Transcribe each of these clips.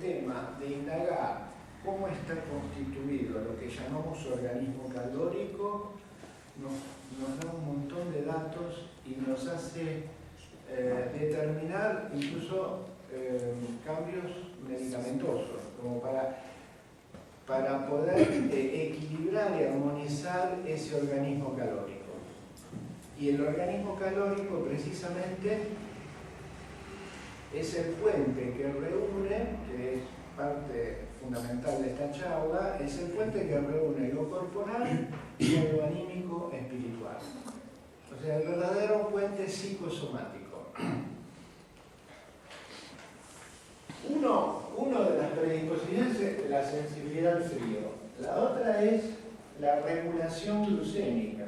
tema de indagar cómo está constituido lo que llamamos organismo calórico nos da un montón de datos y nos hace determinar incluso cambios medicamentosos, como para poder equilibrar y armonizar ese organismo calórico. Y el organismo calórico precisamente es el puente que reúne, que es parte fundamental de esta charla, es el puente que reúne lo corporal y lo anímico espiritual. O sea, el verdadero puente psicosomático. Uno de las predisposiciones es la sensibilidad al frío. La otra es la regulación glucémica.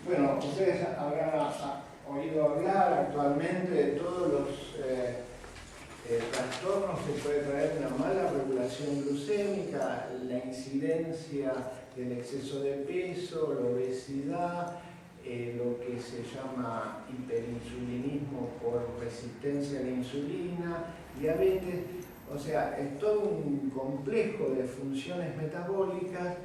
Bueno, ustedes habrán oído hablar actualmente de todos los trastornos que puede traer una mala regulación glucémica, la incidencia del exceso de peso, la obesidad, lo que se llama hiperinsulinismo por resistencia a la insulina, diabetes. O sea, es todo un complejo de funciones metabólicas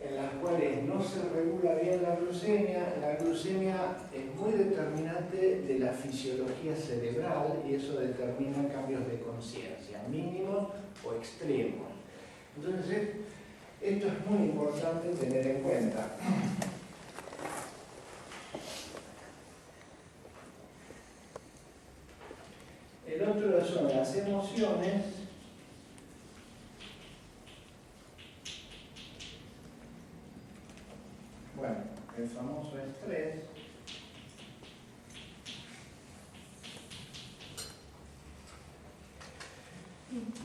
en las cuales no se regula bien la glucemia. La glucemia es muy determinante de la fisiología cerebral y eso determina cambios de conciencia, mínimos o extremos. Entonces, esto es muy importante tener en cuenta. El otro son las emociones. Bueno, el famoso estrés.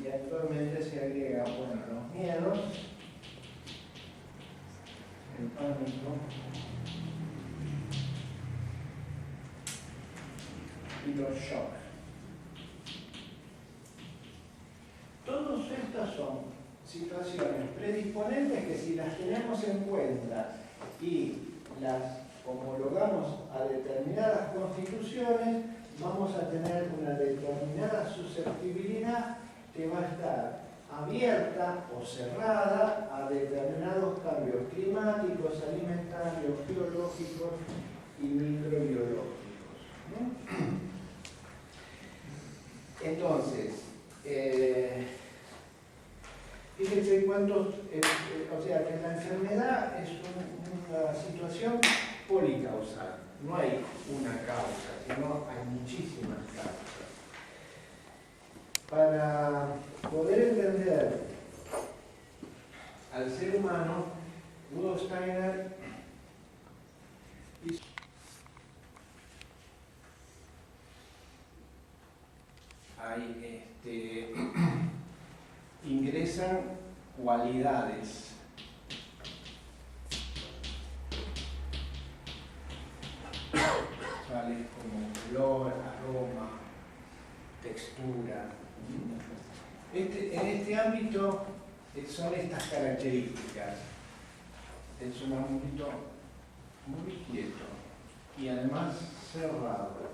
Y actualmente se agrega, bueno, los miedos, el pánico y los shocks. Todas estas son situaciones predisponentes que si las tenemos en cuenta y las homologamos a determinadas constituciones, vamos a tener una determinada susceptibilidad que va a estar abierta o cerrada a determinados cambios climáticos, alimentarios, biológicos y microbiológicos, ¿no? Entonces, fíjense cuántos, o sea que la enfermedad es una situación policausal, no hay una causa, sino hay muchísimas causas. Para poder entender al ser humano, Rudolf Steiner hizo ingresan cualidades tales como olor, aroma, textura. En este ámbito son estas características. Es un ámbito muy quieto y además cerrado.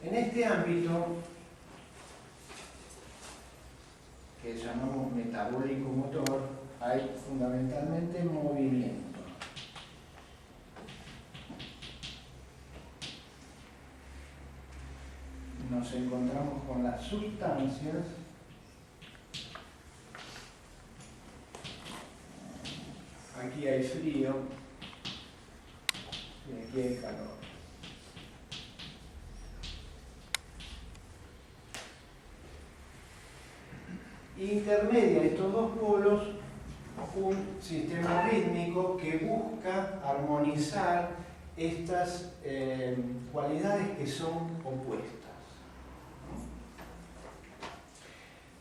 En este ámbito, que llamamos metabólico motor, hay fundamentalmente movimiento. Nos encontramos con las sustancias aquí hay frío y aquí hay calor. Intermedia estos dos polos un sistema rítmico que busca armonizar estas cualidades que son opuestas.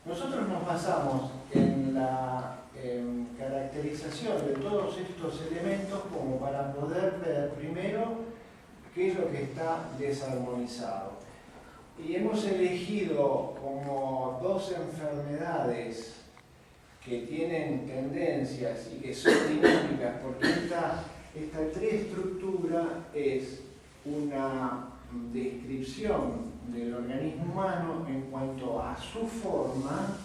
Nosotros nos basamos en la caracterización de todos estos elementos como para poder ver primero qué es lo que está desarmonizado. Y hemos elegido como dos enfermedades que tienen tendencias y que son dinámicas, porque esta triestructura es una descripción del organismo humano en cuanto a su forma,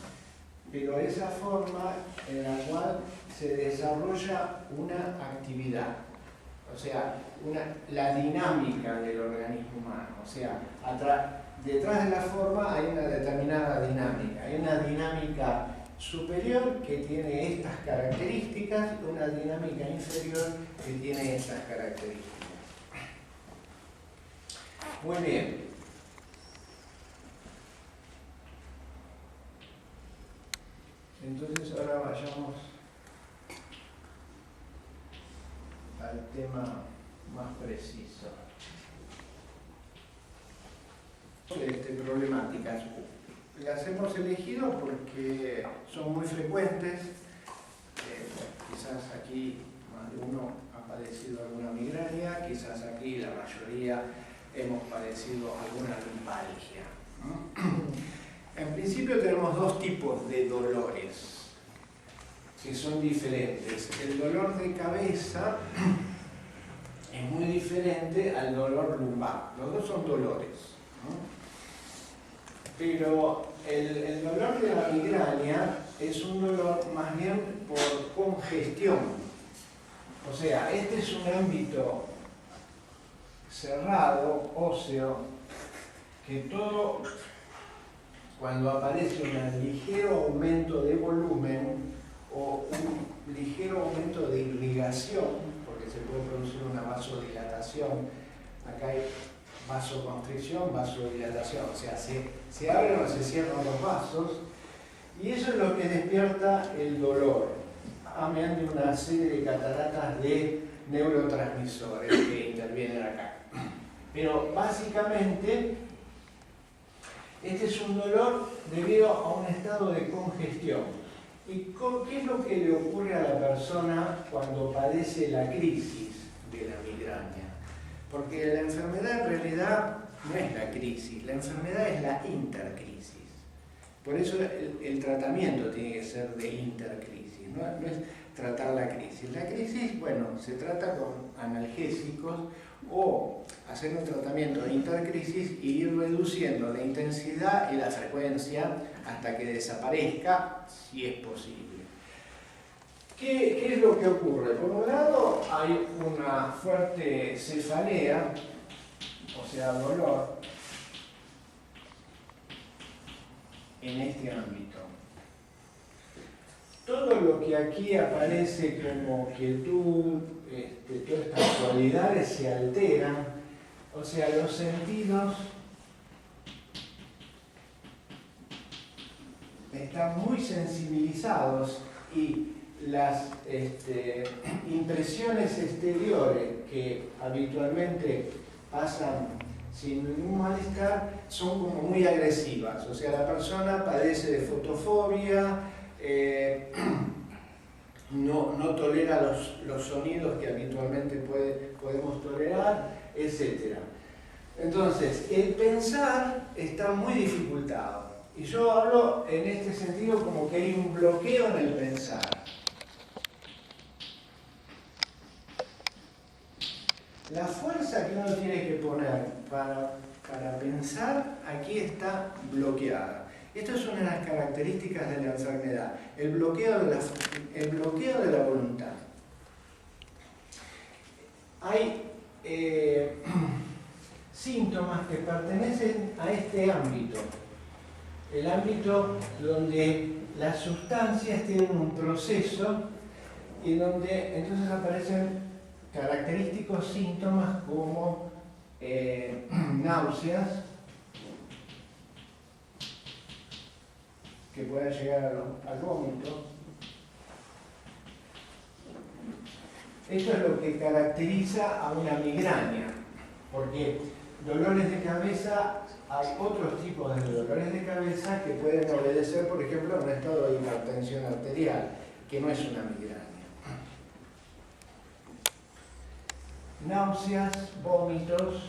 pero esa forma en la cual se desarrolla una actividad, o sea, la dinámica del organismo humano, o sea, detrás de la forma hay una determinada dinámica, hay una dinámica superior que tiene estas características y una dinámica inferior que tiene estas características. Muy bien. Entonces ahora vayamos al tema más preciso. Problemáticas. Las hemos elegido porque son muy frecuentes. Quizás aquí más de uno ha padecido alguna migraña, quizás aquí la mayoría hemos padecido alguna lumbalgia, ¿no? En principio tenemos dos tipos de dolores que son diferentes. El dolor de cabeza es muy diferente al dolor lumbar. Los dos son dolores, ¿no? Pero el dolor de la migraña es un dolor más bien por congestión. O sea, este es un ámbito cerrado, óseo, que todo, cuando aparece un ligero aumento de volumen o un ligero aumento de irrigación, porque se puede producir una vasodilatación, acá hay vasoconstricción, vasodilatación, o sea, se abren o se cierran los vasos, y eso es lo que despierta el dolor, mediante una serie de cataratas de neurotransmisores que intervienen acá. Pero básicamente, este es un dolor debido a un estado de congestión. ¿Y qué es lo que le ocurre a la persona cuando padece la crisis de la migraña? Porque la enfermedad en realidad no es la crisis, la enfermedad es la intercrisis. Por eso el tratamiento tiene que ser de intercrisis, no es tratar la crisis. La crisis, bueno, se trata con analgésicos o hacer un tratamiento de intercrisis y ir reduciendo la intensidad y la frecuencia hasta que desaparezca, si es posible. ¿Qué es lo que ocurre? Por un lado hay una fuerte cefalea, o sea, dolor, en este ámbito. Todo lo que aquí aparece como quietud, todas estas cualidades se alteran, o sea, los sentidos están muy sensibilizados y las impresiones exteriores que habitualmente pasan sin ningún malestar son como muy agresivas. O sea, la persona padece de fotofobia, no tolera los sonidos que habitualmente podemos tolerar, etc. Entonces, el pensar está muy dificultado. Y yo hablo en este sentido como que hay un bloqueo en el pensar. La fuerza que uno tiene que poner para pensar aquí está bloqueada. Esto es una de las características de la enfermedad, el bloqueo de la voluntad. Hay síntomas que pertenecen a este ámbito, el ámbito donde las sustancias tienen un proceso y donde entonces aparecen característicos síntomas como náuseas, que pueden llegar al vómito. Esto es lo que caracteriza a una migraña, porque dolores de cabeza, hay otros tipos de dolores de cabeza que pueden obedecer, por ejemplo, a un estado de hipertensión arterial, que no es una migraña. Náuseas, vómitos.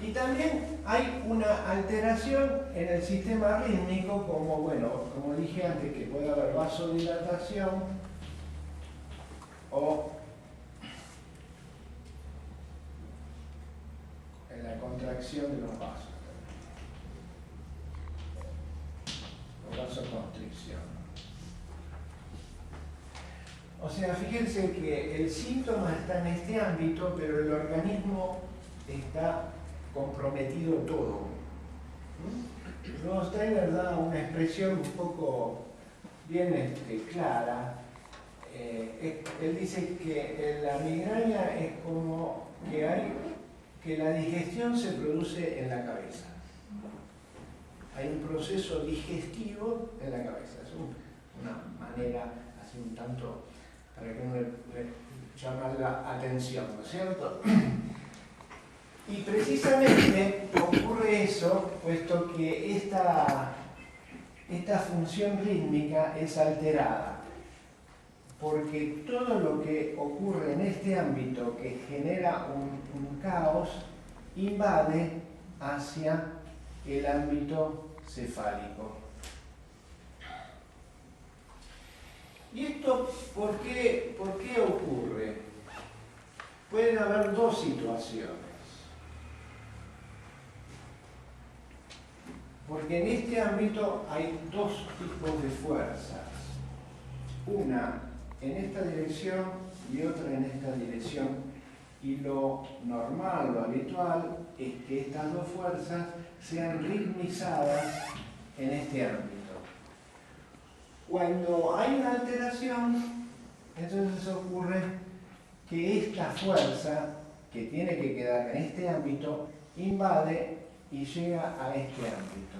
Y también hay una alteración en el sistema rítmico, como, bueno, como dije antes, que puede haber vasodilatación o en la contracción de los vasos, o vasoconstricción. O sea, fíjense que el síntoma está en este ámbito, pero el organismo está comprometido todo. Luego Steiner da una expresión un poco bien clara. Él dice que la migraña es como que la digestión se produce en la cabeza. Hay un proceso digestivo en la cabeza. Es una manera así un tanto para que uno le llame la atención, ¿no es cierto? Y precisamente ocurre eso, puesto que esta función rítmica es alterada, porque todo lo que ocurre en este ámbito que genera un caos invade hacia el ámbito cefálico. ¿Y esto por qué ocurre? Pueden haber dos situaciones. Porque en este ámbito hay dos tipos de fuerzas. Una en esta dirección y otra en esta dirección. Y lo normal, lo habitual, es que estas dos fuerzas sean ritmizadas en este ámbito. Cuando hay una alteración, entonces ocurre que esta fuerza, que tiene que quedar en este ámbito, invade y llega a este ámbito.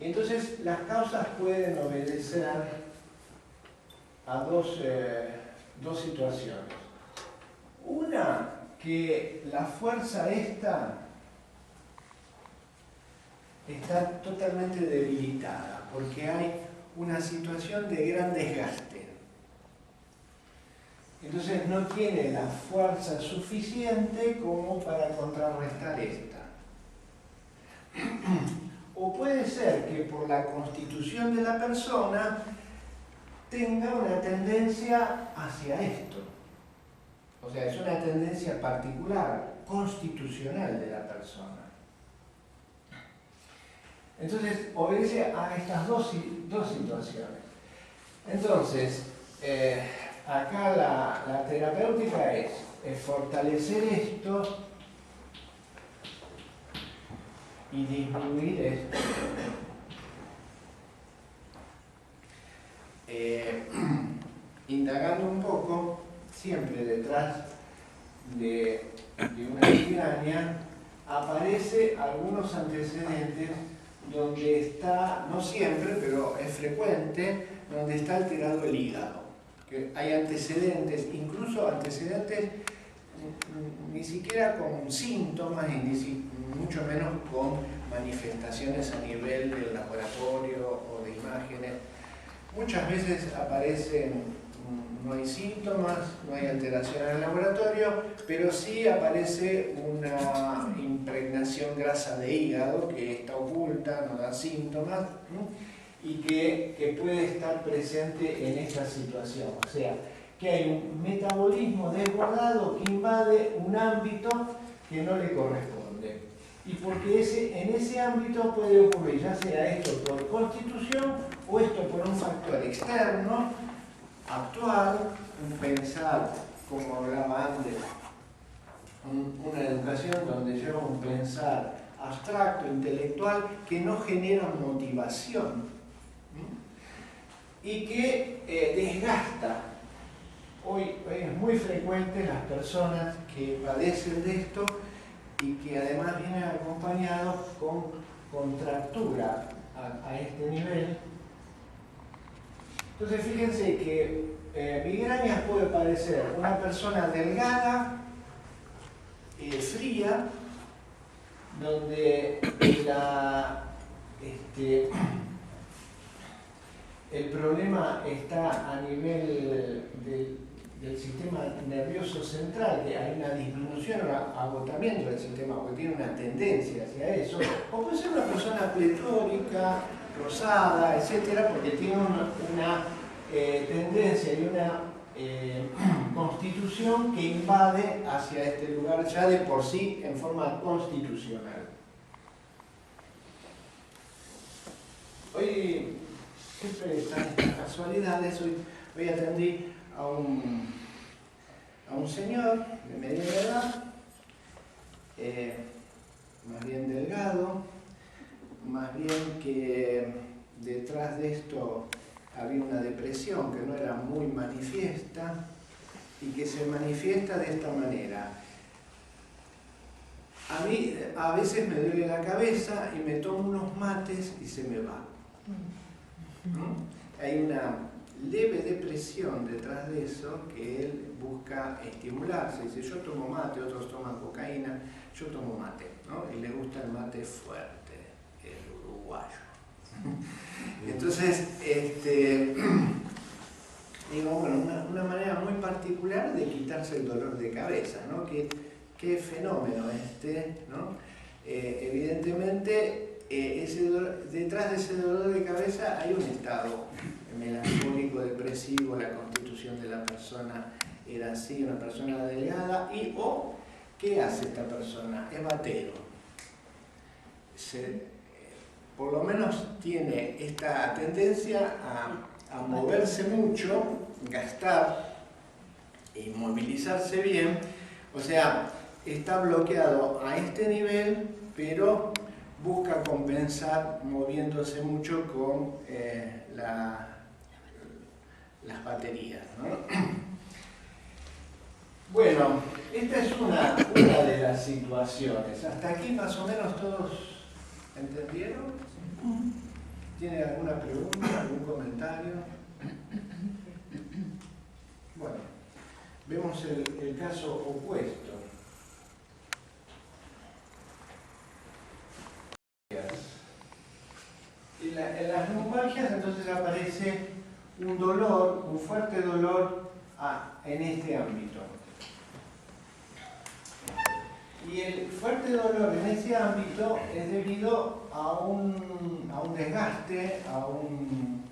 Entonces, las causas pueden obedecer a dos situaciones. Una, que la fuerza esta está totalmente debilitada, porque hay una situación de gran desgaste. Entonces no tiene la fuerza suficiente como para contrarrestar esta. O puede ser que por la constitución de la persona tenga una tendencia hacia esto. O sea, es una tendencia particular, constitucional de la persona. Entonces, obedece a estas dos situaciones. Entonces, acá la terapéutica es fortalecer esto y disminuir esto. Indagando un poco, siempre detrás de una migraña aparece algunos antecedentes donde está, no siempre, pero es frecuente, donde está alterado el hígado. Que hay antecedentes, incluso antecedentes ni siquiera con síntomas y mucho menos con manifestaciones a nivel del laboratorio o de imágenes. Muchas veces aparecen, no hay síntomas, no hay alteración en el laboratorio, pero sí aparece una impregnación grasa de hígado que está oculta, no da síntomas, y que puede estar presente en esta situación. O sea, que hay un metabolismo desbordado que invade un ámbito que no le corresponde. Y porque en ese ámbito puede ocurrir, ya sea esto por constitución o esto por un factor externo, actual, un pensar, como hablaba antes, una educación donde lleva un pensar abstracto, intelectual, que no genera motivación y que desgasta. Hoy es muy frecuente las personas que padecen de esto y que además vienen acompañados con contractura a este nivel. Entonces fíjense que migrañas puede parecer una persona delgada, fría, donde el problema está a nivel del sistema nervioso central, que hay una disminución, un agotamiento del sistema, porque tiene una tendencia hacia eso, o puede ser una persona pletórica, rosada, etcétera, porque tiene una tendencia y una constitución que invade hacia este lugar ya de por sí en forma constitucional. Hoy, siempre están estas casualidades, hoy atendí a un señor de mediana edad, más bien delgado, más bien que detrás de esto había una depresión que no era muy manifiesta y que se manifiesta de esta manera. A mí a veces me duele la cabeza y me tomo unos mates y se me va. ¿Mm? Hay una leve depresión detrás de eso que él busca estimularse. Dice, yo tomo mate, otros toman cocaína, yo tomo mate, ¿no? Y le gusta el mate fuerte, el uruguayo. Entonces, digo, bueno, una manera muy particular de quitarse el dolor de cabeza, ¿no? Qué fenómeno ¿no? Evidentemente, detrás de ese dolor de cabeza hay un estado melancólico, depresivo, la constitución de la persona era así, una persona delgada, o ¿qué hace esta persona? Es vatero. Por lo menos tiene esta tendencia a moverse mucho, gastar y movilizarse bien, o sea, está bloqueado a este nivel, pero busca compensar moviéndose mucho con las baterías, ¿no? Bueno, esta es una de las situaciones. ¿Hasta aquí más o menos todos entendieron? ¿Tiene alguna pregunta, algún comentario? Bueno, vemos el caso opuesto. En las lumbalgias entonces aparece un dolor, un fuerte dolor en este ámbito. Y el fuerte dolor en ese ámbito es debido a un desgaste, a un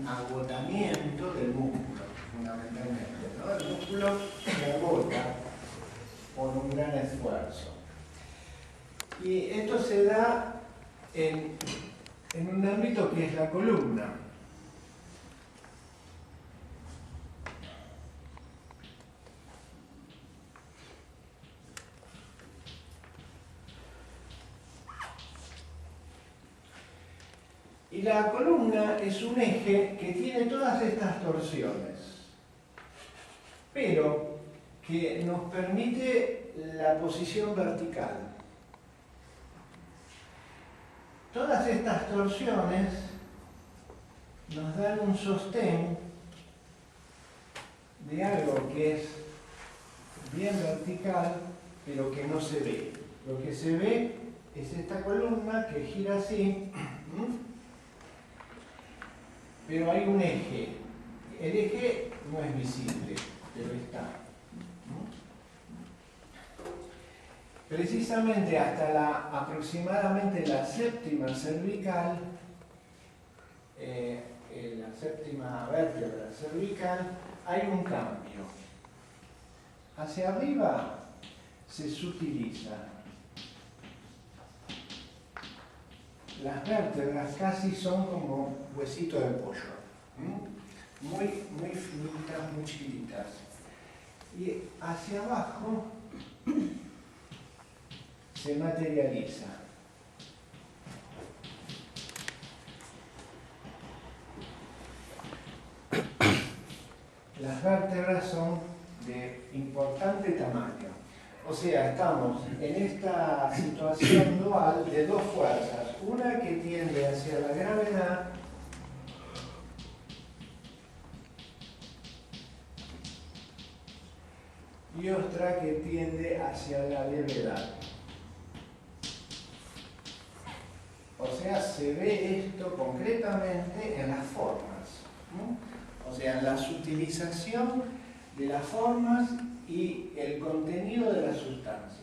agotamiento del músculo, fundamentalmente, ¿no? El músculo se agota por un gran esfuerzo. Y esto se da en un ámbito que es la columna. Y la columna es un eje que tiene todas estas torsiones, pero que nos permite la posición vertical. Todas estas torsiones nos dan un sostén de algo que es bien vertical, pero que no se ve. Lo que se ve es esta columna que gira así, pero hay un eje. El eje no es visible, pero está. Precisamente hasta aproximadamente la séptima cervical, la séptima vértebra cervical, hay un cambio. Hacia arriba se sutiliza. Las vértebras casi son como huesitos de pollo, muy finitas, muy chiquititas. Y hacia abajo se materializa. Las vértebras son de importante tamaño. O sea, estamos en esta situación dual de dos fuerzas. Una que tiende hacia la gravedad y otra que tiende hacia la levedad. O sea, se ve esto concretamente en las formas, ¿no? o sea, en la sutilización de las formas y el contenido de las sustancias.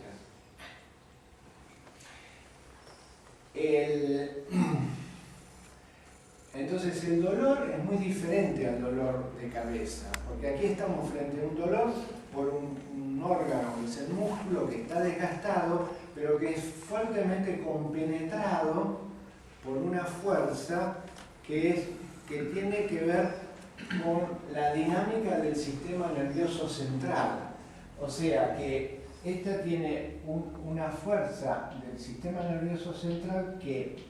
Entonces el dolor es muy diferente al dolor de cabeza, porque aquí estamos frente a un dolor por un órgano, que es el músculo, que está desgastado, pero que es fuertemente compenetrado por una fuerza que tiene que ver con la dinámica del sistema nervioso central. O sea que esta tiene una fuerza del sistema nervioso central que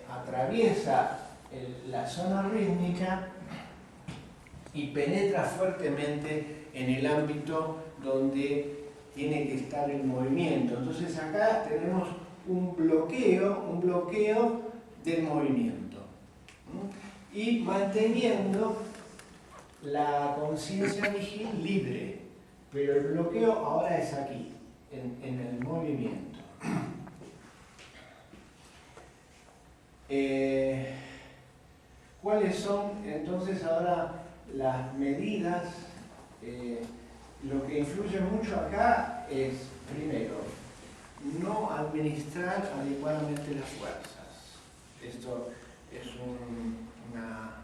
atraviesa la zona rítmica y penetra fuertemente en el ámbito donde tiene que estar el movimiento. Entonces acá tenemos un bloqueo del movimiento. Y manteniendo la conciencia vigil libre, pero el bloqueo ahora es aquí, en el movimiento. ¿Cuáles son entonces ahora las medidas? Lo que influye mucho acá es, primero, no administrar adecuadamente las fuerzas. Esto es una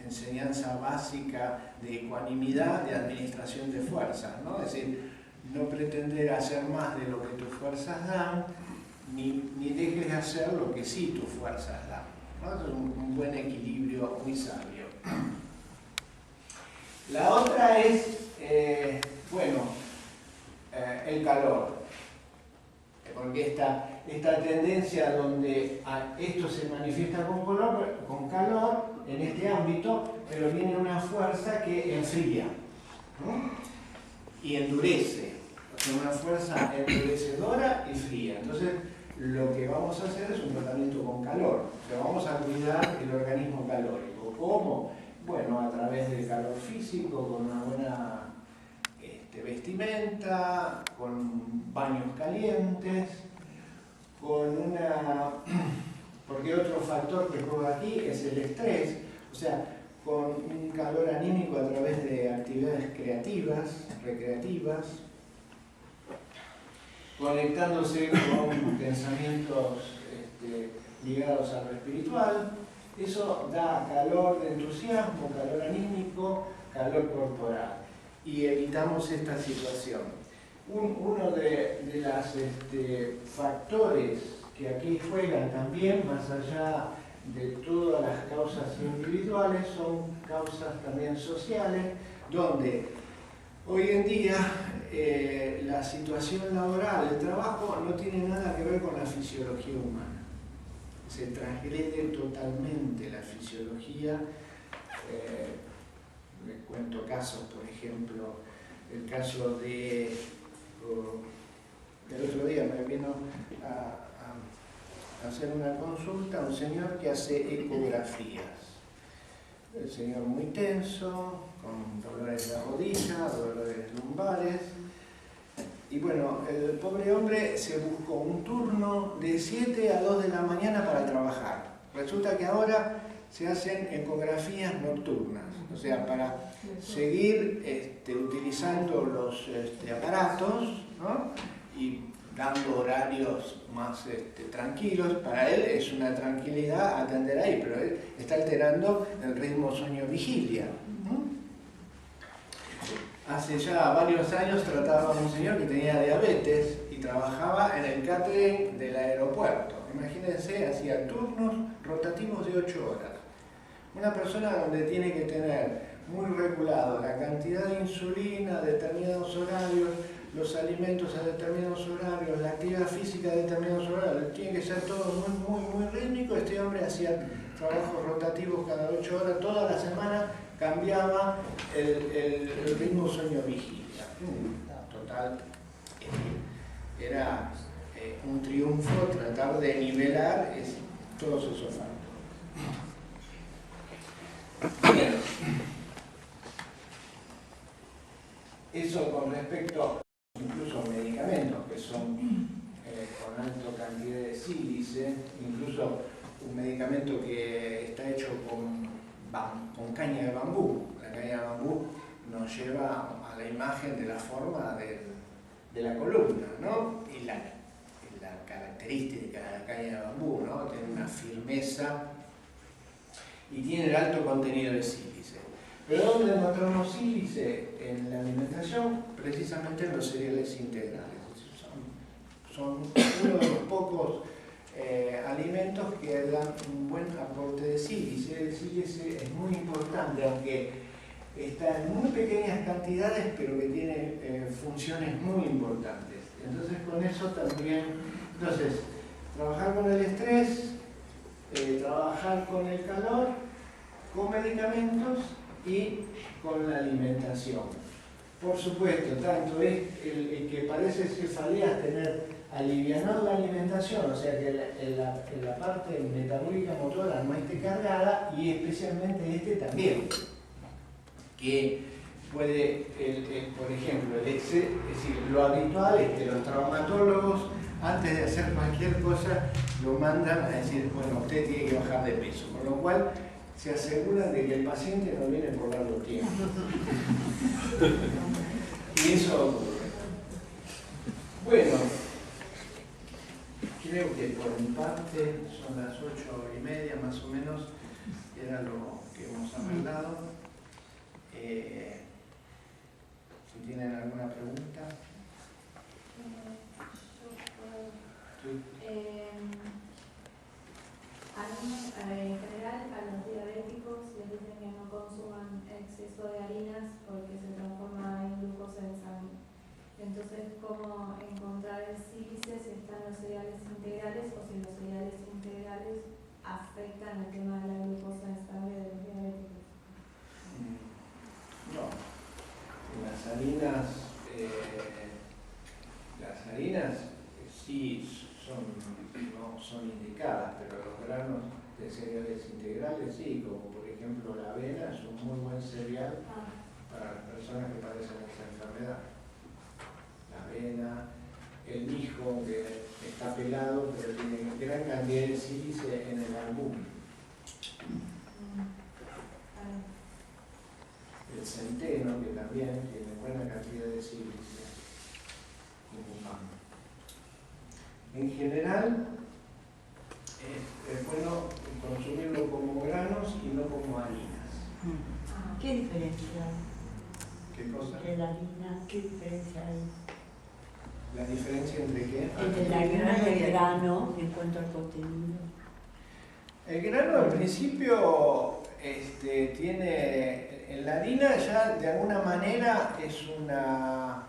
enseñanza básica de ecuanimidad, de administración de fuerzas, ¿no? Es decir, no pretender hacer más de lo que tus fuerzas dan, ni dejes de hacer lo que sí tus fuerzas dan, ¿no? Es un buen equilibrio muy sabio. La otra es, el calor, porque esta tendencia donde esto se manifiesta con calor en este ámbito, pero viene una fuerza que enfría, ¿no? Y endurece, o sea, una fuerza endurecedora y fría. Entonces, lo que vamos a hacer es un tratamiento con calor, o sea, vamos a cuidar el organismo calórico. ¿Cómo? Bueno, a través del calor físico, con una buena vestimenta, con baños calientes, porque otro factor que juega aquí es el estrés, o sea, con un calor anímico a través de actividades creativas, recreativas, conectándose con pensamientos ligados a lo espiritual. Eso da calor de entusiasmo, calor anímico, calor corporal, y evitamos esta situación. Uno de los factores que aquí juegan también, más allá de todas las causas individuales, son causas también sociales, donde hoy en día la situación laboral, el trabajo, no tiene nada que ver con la fisiología humana. Se transgrede totalmente la fisiología. Les cuento casos, por ejemplo, el caso de... el otro día me vino a hacer una consulta un señor que hace ecografías. El señor muy tenso, con dolores de rodilla, dolores lumbares. Y bueno, el pobre hombre se buscó un turno de 7 a 2 de la mañana para trabajar. Resulta que ahora se hacen ecografías nocturnas, o sea, para seguir utilizando los aparatos, ¿no? Y dando horarios más tranquilos. Para él es una tranquilidad atender ahí, pero él está alterando el ritmo sueño-vigilia. Hace ya varios años trataba a un señor que tenía diabetes y trabajaba en el catering del aeropuerto. Imagínense, hacía turnos rotativos de 8 horas. Una persona donde tiene que tener muy regulado la cantidad de insulina a determinados horarios, los alimentos a determinados horarios, la actividad física a determinados horarios, tiene que ser todo muy rítmico. Este hombre hacía trabajos rotativos cada 8 horas, toda la semana cambiaba el ritmo sueño-vigilia. Total, era un triunfo tratar de nivelar todos esos factores. Bien. Eso con respecto incluso a medicamentos que son con alta cantidad de sílice, incluso un medicamento que está hecho con con caña de bambú. La caña de bambú nos lleva a la imagen de la forma de la columna, ¿no? Y la característica de la caña de bambú, ¿no? Tiene una firmeza y tiene el alto contenido de sílice. ¿Pero dónde encontramos sílice en la alimentación? Precisamente en los cereales integrales. Son uno de los pocos alimentos que dan un buen aporte de sílice. El sílice es muy importante, aunque está en muy pequeñas cantidades, pero que tiene funciones muy importantes. Entonces, con eso también, trabajar con el estrés, trabajar con el calor, con medicamentos y con la alimentación. Por supuesto, tanto es el que padece cefaleas alivianar la alimentación, o sea que la parte metabólica motora no esté cargada, y especialmente también, que puede, por ejemplo, es decir, lo habitual es que los traumatólogos, antes de hacer cualquier cosa, lo mandan a decir, bueno, usted tiene que bajar de peso, con lo cual se aseguran de que el paciente no viene por largo tiempo. Y eso ocurre. Bueno, creo que por mi parte son las 8:30 más o menos, era lo que hemos hablado. Si tienen alguna pregunta. En general, a los diabéticos les dicen que no consuman exceso de harinas porque se transforma en glucosa en sangre. Entonces, ¿cómo encontrar el sílice si están los cereales integrales o si los cereales integrales afectan el tema de la glucosa en sangre de los diabéticos? No. Las harinas sí no son indicadas, pero los granos de cereales integrales sí, como por ejemplo la avena es un muy buen cereal para las personas que padecen esa enfermedad. La avena, el mijo que está pelado pero tiene gran cantidad de sílice en el album. El centeno, que también tiene buena cantidad de sílice, como pan. En general, es bueno consumirlo como granos y no como harinas. ¿Qué diferencia hay? ¿Qué cosa? Entre la harina, ¿qué diferencia hay? ¿La diferencia entre qué? Entre la harina y el grano en cuanto al contenido. El grano al principio tiene... En la harina ya de alguna manera es una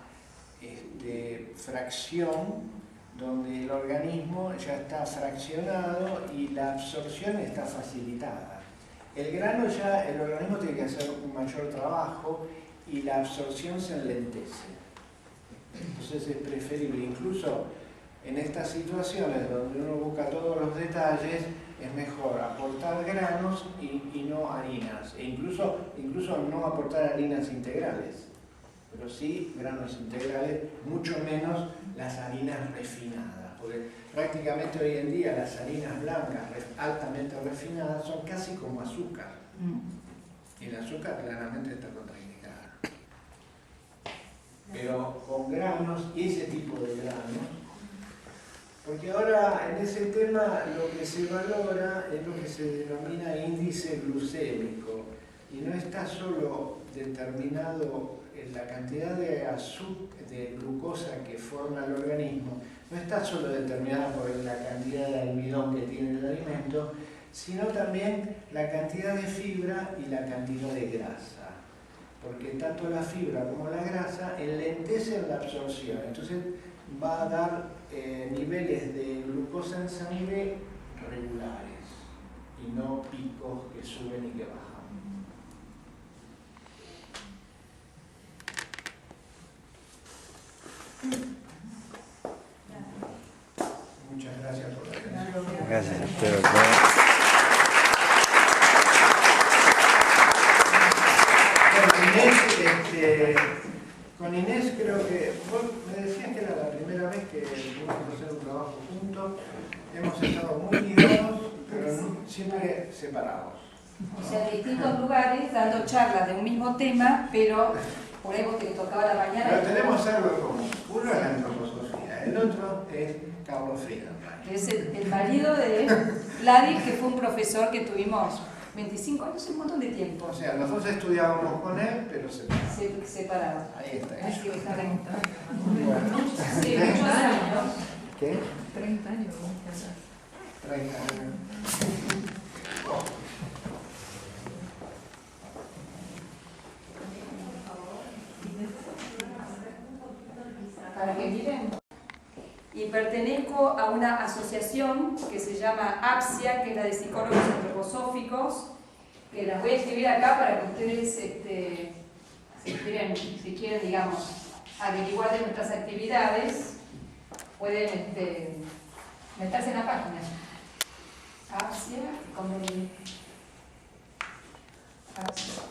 fracción donde el organismo ya está fraccionado y la absorción está facilitada. El grano ya el organismo tiene que hacer un mayor trabajo y la absorción se enlentece. Entonces es preferible, incluso en estas situaciones donde uno busca todos los detalles, es mejor aportar granos y no harinas, e incluso no aportar harinas integrales, pero sí granos integrales, mucho menos las harinas refinadas, porque prácticamente hoy en día las harinas blancas altamente refinadas son casi como azúcar, y el azúcar claramente está contraindicada. Pero con granos, y ese tipo de granos, porque ahora en ese tema lo que se valora es lo que se denomina índice glucémico, y no está solo determinado en la cantidad de glucosa que forma el organismo, no está solo determinada por la cantidad de almidón que tiene el alimento, sino también la cantidad de fibra y la cantidad de grasa, porque tanto la fibra como la grasa enlentecen la absorción, entonces va a dar niveles de glucosa en sangre regulares y no picos que suben y que bajan. Muchas gracias por la atención. Gracias. Con Inés creo que vos me decías que era la primera vez que tuvimos que hacer un trabajo juntos. Hemos estado muy ligados, pero siempre separados. O sea, en distintos lugares dando charlas de un mismo tema, pero por ahí vos te tocaba la mañana. Pero tenemos algo común. Uno es la antroposofía, el otro es Carlos Friedenreich. Que es el marido de Gladys, que fue un profesor que tuvimos 25 años, un montón de tiempo. O sea, nosotros estudiábamos con él, pero separados. Separados. Ahí está. Así que está bien. Bueno. Sí, muchos años. ¿Qué? 30 años, vamos a casar. 30 años. Para que miren. Y pertenezco a una asociación que se llama APSIA, que es la de psicólogos antroposóficos, que las voy a escribir acá para que ustedes, si quieren, digamos, averiguar de nuestras actividades, pueden meterse en la página. APSIA, como APSIA.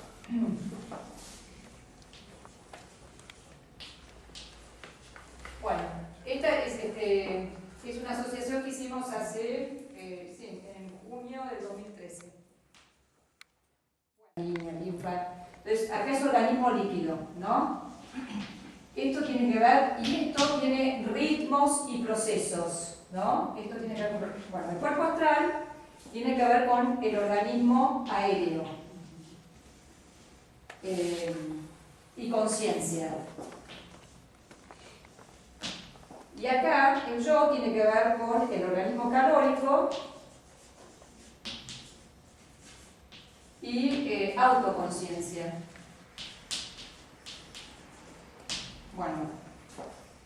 Bueno, esta es una asociación que hicimos hace, en junio del 2013. Entonces, acá es organismo líquido, ¿no? Esto tiene que ver, y esto tiene ritmos y procesos, ¿no? Esto tiene que ver con, bueno, el cuerpo astral tiene que ver con el organismo aéreo y conciencia. Y acá el yo tiene que ver con el organismo calórico y autoconciencia. Bueno,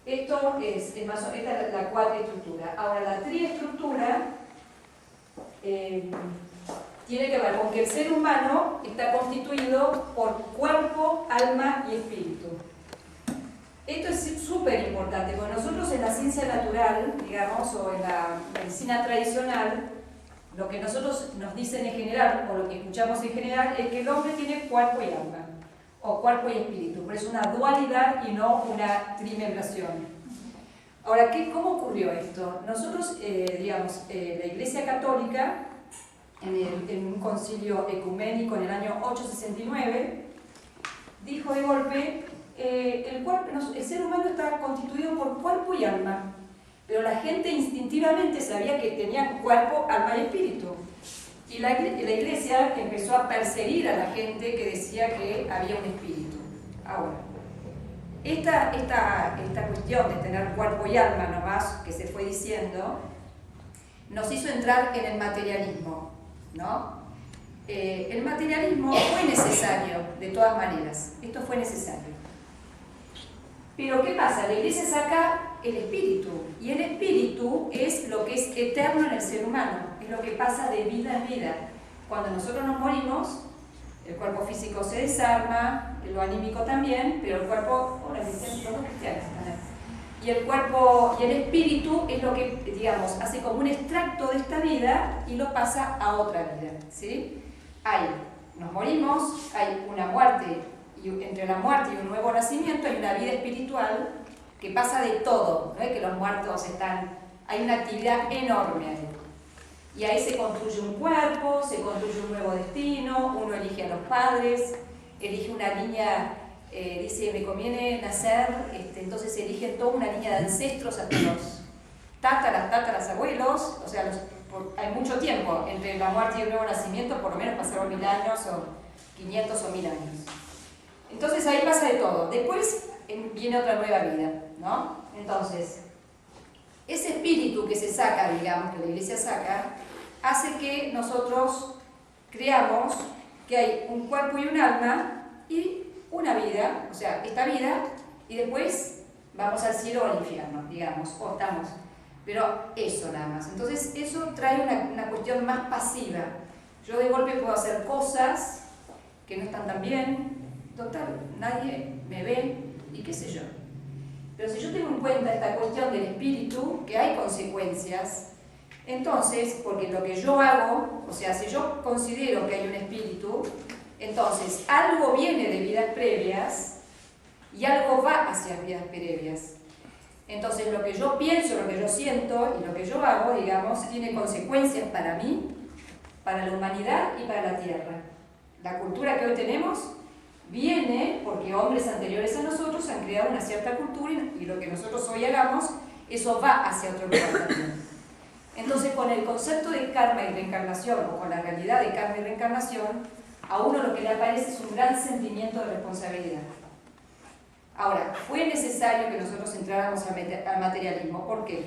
esto esta es la cuatriestructura. Ahora, la triestructura tiene que ver con que el ser humano está constituido por cuerpo, alma y espíritu. Esto es súper importante, porque nosotros en la ciencia natural, digamos, o en la medicina tradicional, lo que nosotros nos dicen en general, o lo que escuchamos en general, es que el hombre tiene cuerpo y alma, o cuerpo y espíritu, pero es una dualidad y no una trimembración. Ahora, ¿cómo ocurrió esto? Nosotros, la Iglesia Católica, en un concilio ecuménico en el año 869, dijo de golpe, el ser humano está constituido por cuerpo y alma, pero la gente instintivamente sabía que tenían cuerpo, alma y espíritu. Y la Iglesia empezó a perseguir a la gente que decía que había un espíritu. Ahora, esta cuestión de tener cuerpo y alma nomás, que se fue diciendo, nos hizo entrar en el materialismo, ¿no? El materialismo fue necesario, de todas maneras. Esto fue necesario. Pero ¿qué pasa? La Iglesia saca el espíritu, y el espíritu es lo que es eterno en el ser humano, es lo que pasa de vida en vida. Cuando nosotros nos morimos, el cuerpo físico se desarma, lo anímico también, pero el cuerpo, y el cuerpo y el espíritu es lo que, digamos, hace como un extracto de esta vida y lo pasa a otra vida, ¿sí? Nos morimos, hay una muerte, y entre la muerte y un nuevo nacimiento hay una vida espiritual que pasa de todo, no es que los muertos hay una actividad enorme ahí. Y ahí se construye un cuerpo, se construye un nuevo destino, uno elige a los padres, elige una línea, dice, me conviene nacer, entonces eligen toda una línea de ancestros hasta los tátaras abuelos, o sea, hay mucho tiempo entre la muerte y el nuevo nacimiento, por lo menos pasaron 1000 años o 500 o 1000 años. Entonces ahí pasa de todo. Después viene otra nueva vida, ¿no? Entonces, ese espíritu que se saca, digamos, que la Iglesia saca, hace que nosotros creamos que hay un cuerpo y un alma y una vida, o sea, esta vida, y después vamos al cielo o al infierno, digamos, o estamos. Pero eso nada más. Entonces, eso trae una cuestión más pasiva. Yo de golpe puedo hacer cosas que no están tan bien, total, nadie me ve y qué sé yo. Pero si yo tengo en cuenta esta cuestión del espíritu, que hay consecuencias, entonces, porque lo que yo hago, o sea, si yo considero que hay un espíritu, entonces algo viene de vidas previas y algo va hacia vidas previas. Entonces lo que yo pienso, lo que yo siento y lo que yo hago, digamos, tiene consecuencias para mí para la humanidad y para la tierra. La cultura que hoy tenemos viene porque hombres anteriores a nosotros han creado una cierta cultura y lo que nosotros hoy hagamos, eso va hacia otro lugar también. Entonces, con el concepto de karma y reencarnación, o con la realidad de karma y reencarnación, a uno lo que le aparece es un gran sentimiento de responsabilidad. Ahora, fue necesario que nosotros entráramos al materialismo. ¿Por qué?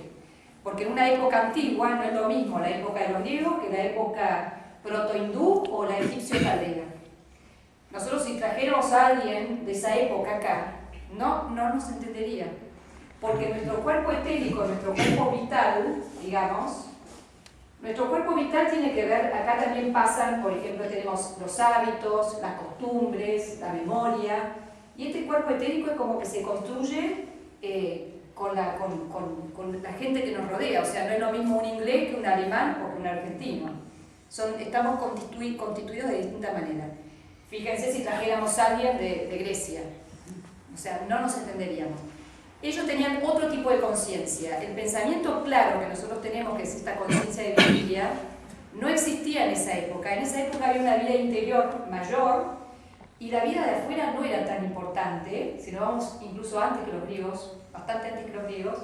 Porque en una época antigua no es lo mismo la época de los griegos que la época proto-hindú o la egipcio-caldea. Nosotros si trajéramos a alguien de esa época acá, no nos entendería. Porque nuestro cuerpo etérico, nuestro cuerpo vital, digamos, nuestro cuerpo vital tiene que ver, acá también pasan, por ejemplo, tenemos los hábitos, las costumbres, la memoria, y este cuerpo etérico es como que se construye con la gente que nos rodea, o sea, no es lo mismo un inglés que un alemán o que un argentino. Estamos constituidos de distinta manera. Fíjense si trajéramos a alguien de Grecia, o sea, no nos entenderíamos. Ellos tenían otro tipo de conciencia. El pensamiento claro que nosotros tenemos, que es esta conciencia de vigilia, no existía en esa época. En esa época había una vida interior mayor y la vida de afuera no era tan importante, si nos vamos incluso antes que los griegos, bastante antes que los griegos,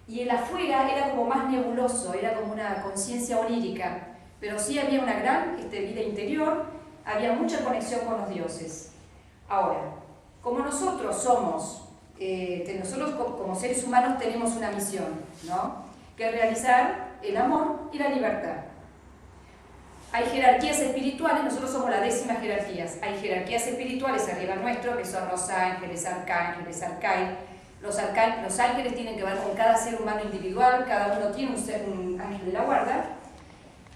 y el afuera era como más nebuloso, era como una conciencia onírica, pero sí había una gran vida interior, había mucha conexión con los dioses. Ahora, como nosotros somos, nosotros como seres humanos tenemos una misión, ¿no? Que es realizar el amor y la libertad. Hay jerarquías espirituales, nosotros somos la 10ª jerarquías. Hay jerarquías espirituales arriba nuestro, que son los ángeles, arcángeles, arcáis. Los ángeles tienen que ver con cada ser humano individual, cada uno tiene un ángel de la guarda,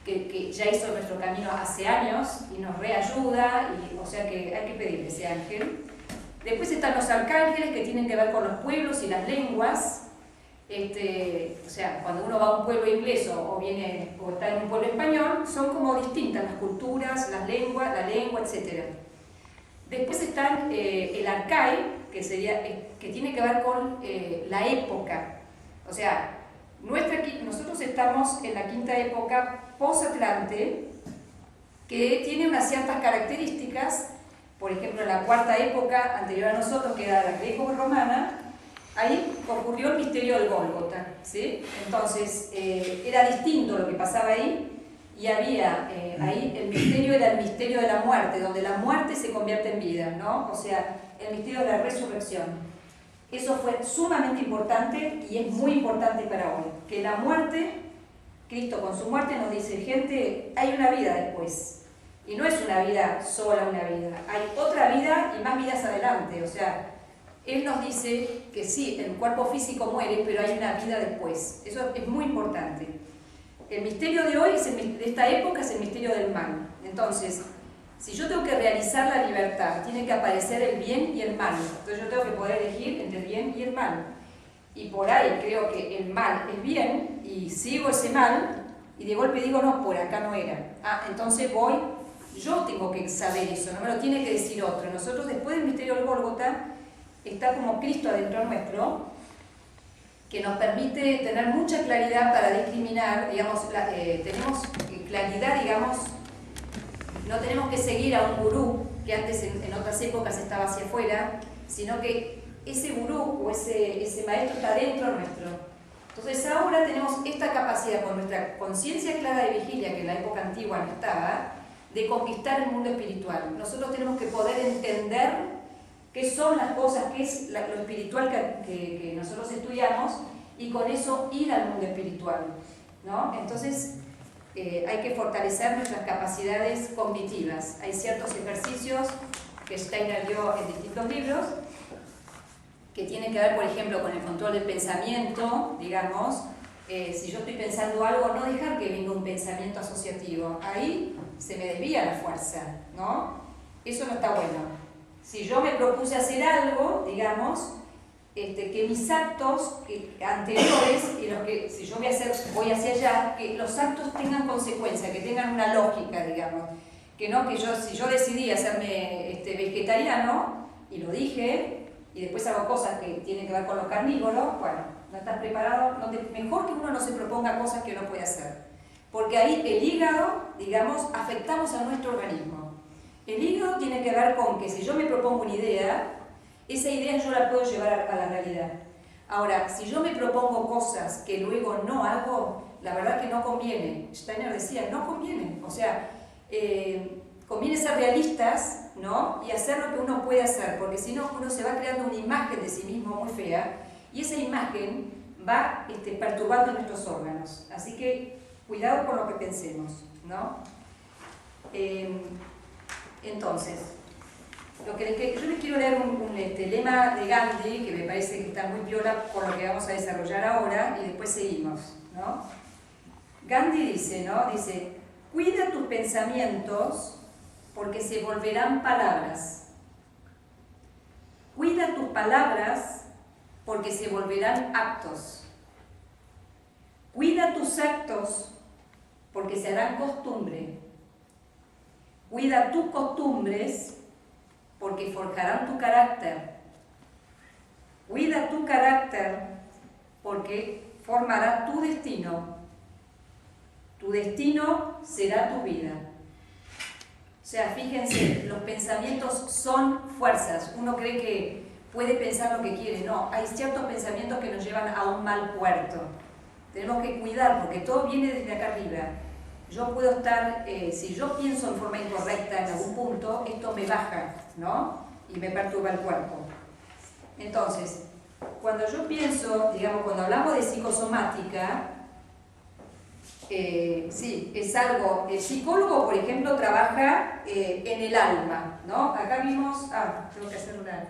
que ya hizo nuestro camino hace años y nos reayuda, o sea que hay que pedirle ese ángel. Después están los arcángeles, que tienen que ver con los pueblos y las lenguas. O sea, cuando uno va a un pueblo inglés o está en un pueblo español, son como distintas las culturas, las lenguas, la lengua, etc. Después están el arcai, que tiene que ver con la época. O sea, nosotros estamos en la 5ª época post-Atlante, que tiene unas ciertas características. Por ejemplo, en la 4ª época anterior a nosotros, que era la greco-romana, ahí ocurrió el misterio del Gólgota, ¿sí? Entonces, era distinto lo que pasaba ahí, y había ahí el misterio era el misterio de la muerte, donde la muerte se convierte en vida, ¿no? O sea, el misterio de la resurrección. Eso fue sumamente importante y es muy importante para hoy, que la muerte, Cristo con su muerte nos dice, gente, hay una vida después. Y no es una vida sola, una vida. Hay otra vida y más vidas adelante. O sea, Él nos dice que sí, el cuerpo físico muere, pero hay una vida después. Eso es muy importante. El misterio de hoy, de esta época, es el misterio del mal. Entonces, si yo tengo que realizar la libertad, tiene que aparecer el bien y el mal. Entonces yo tengo que poder elegir entre el bien y el mal. Y por ahí creo que el mal es bien y sigo ese mal y de golpe digo, no, por acá no era. Entonces yo tengo que saber eso, no me lo tiene que decir otro. Nosotros después del misterio del Gólgota está como Cristo adentro nuestro, que nos permite tener mucha claridad para discriminar, digamos, tenemos claridad, digamos, no tenemos que seguir a un gurú, que antes en otras épocas estaba hacia afuera, sino que ese gurú o ese maestro está dentro nuestro. Entonces ahora tenemos esta capacidad, con nuestra conciencia clara de vigilia, que en la época antigua no estaba, de conquistar el mundo espiritual. Nosotros tenemos que poder entender qué son las cosas, qué es lo espiritual que nosotros estudiamos, y con eso ir al mundo espiritual, ¿no? Entonces hay que fortalecer nuestras capacidades cognitivas. Hay ciertos ejercicios que Steiner dio en distintos libros que tienen que ver, por ejemplo, con el control del pensamiento, digamos. Si yo estoy pensando algo, no dejar que venga un pensamiento asociativo. Ahí se me desvía la fuerza, ¿no? Eso no está bueno. Si yo me propuse hacer algo, digamos, que mis actos anteriores, y los que si yo voy hacia allá, que los actos tengan consecuencias, que tengan una lógica, digamos. Que no, si yo decidí hacerme vegetariano, y lo dije, y después hago cosas que tienen que ver con los carnívoros, bueno, no estás preparado, mejor que uno no se proponga cosas que no puede hacer. porque ahí el hígado, digamos, afectamos a nuestro organismo. El hígado tiene que ver con que si yo me propongo una idea, esa idea yo la puedo llevar a la realidad. Ahora, si yo me propongo cosas que luego no hago, la verdad que no conviene. Steiner decía, no conviene. O sea, conviene ser realistas, ¿no? Y hacer lo que uno puede hacer, porque si no, uno se va creando una imagen de sí mismo muy fea, y esa imagen va perturbando nuestros órganos. Así que, cuidado con lo que pensemos, ¿no? Entonces, yo les quiero leer un lema de Gandhi, que me parece que está muy piola con lo que vamos a desarrollar ahora, y después seguimos, ¿no? Gandhi dice, ¿no? Dice, cuida tus pensamientos porque se volverán palabras. Cuida tus palabras porque se volverán actos. Cuida tus actos porque se harán costumbre. Cuida tus costumbres porque forjarán tu carácter. Cuida tu carácter porque formará tu destino. Tu destino será tu vida. O sea, fíjense, los pensamientos son fuerzas. Uno cree que puede pensar lo que quiere. No, hay ciertos pensamientos que nos llevan a un mal puerto. Tenemos que cuidar porque todo viene desde acá arriba. Yo puedo estar, si yo pienso en forma incorrecta en algún punto, esto me baja, ¿no? Y me perturba el cuerpo. Entonces, cuando yo pienso, digamos, cuando hablamos de psicosomática, sí, es algo, el psicólogo, por ejemplo, trabaja en el alma, ¿no? Acá vimos, tengo que hacer una...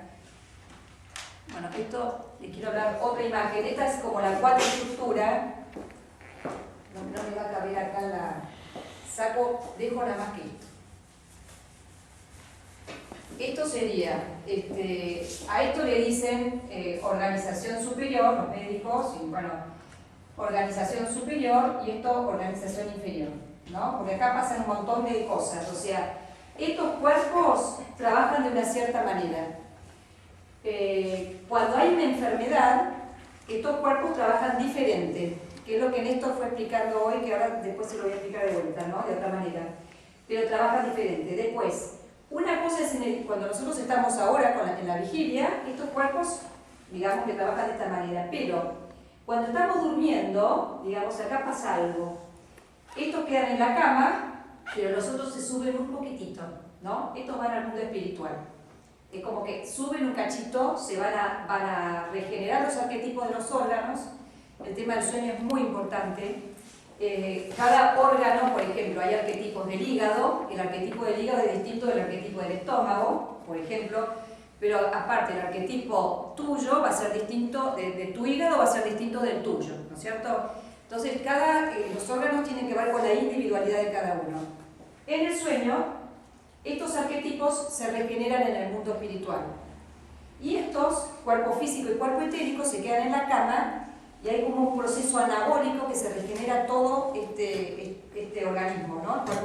Bueno, esto, les quiero hablar otra imagen, esta es como la cuatriestructura, no me va a caber acá la... Saco, dejo nada más que esto. Esto sería, a esto le dicen organización superior, los médicos, y bueno, organización superior y esto organización inferior, ¿no? Porque acá pasan un montón de cosas, o sea, estos cuerpos trabajan de una cierta manera. Cuando hay una enfermedad, estos cuerpos trabajan diferente, que es lo que Néstor fue explicando hoy, que ahora después se lo voy a explicar de vuelta, ¿no? De otra manera, pero trabajan diferente. Después, una cosa es cuando nosotros estamos ahora en la vigilia, estos cuerpos, digamos que trabajan de esta manera, pero cuando estamos durmiendo, digamos, acá pasa algo. Estos quedan en la cama, pero los otros se suben un poquitito, ¿no? Estos van al mundo espiritual. Es como que suben un cachito, se van a regenerar los arquetipos de los órganos. El tema del sueño es muy importante. Cada órgano, por ejemplo, hay arquetipos del hígado. El arquetipo del hígado es distinto del arquetipo del estómago, por ejemplo. Pero aparte, el arquetipo tuyo va a ser distinto, de tu hígado va a ser distinto del tuyo, ¿no es cierto? Entonces, los órganos tienen que ver con la individualidad de cada uno. En el sueño, estos arquetipos se regeneran en el mundo espiritual. Y estos, cuerpo físico y cuerpo etérico, se quedan en la cama y hay como un proceso anabólico que se regenera todo este organismo, ¿no? El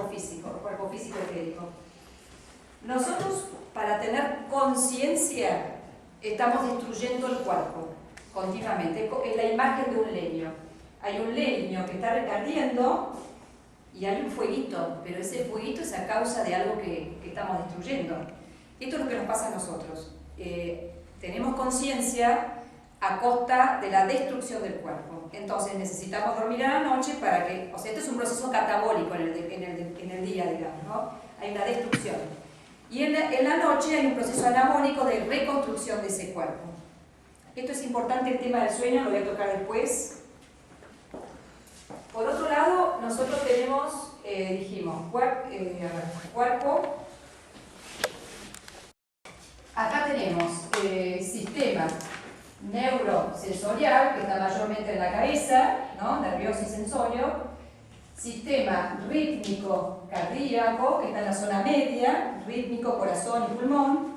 cuerpo físico etérico. Nosotros, para tener conciencia, estamos destruyendo el cuerpo continuamente. Es la imagen de un leño. Hay un leño que está ardiendo y hay un fueguito, pero ese fueguito es a causa de algo que estamos destruyendo. Esto es lo que nos pasa a nosotros. Tenemos conciencia a costa de la destrucción del cuerpo. Entonces necesitamos dormir a la noche para que... O sea, esto es un proceso catabólico en el día, digamos, ¿no? Hay una destrucción. Y en la noche hay un proceso anabólico de reconstrucción de ese cuerpo. Esto es importante, el tema del sueño, lo voy a tocar después. Por otro lado, nosotros tenemos, dijimos, cuerpo. Acá tenemos sistema neurosensorial, que está mayormente en la cabeza, ¿no? Nervioso y sensorio. Sistema rítmico cardíaco, que está en la zona media, rítmico, corazón y pulmón.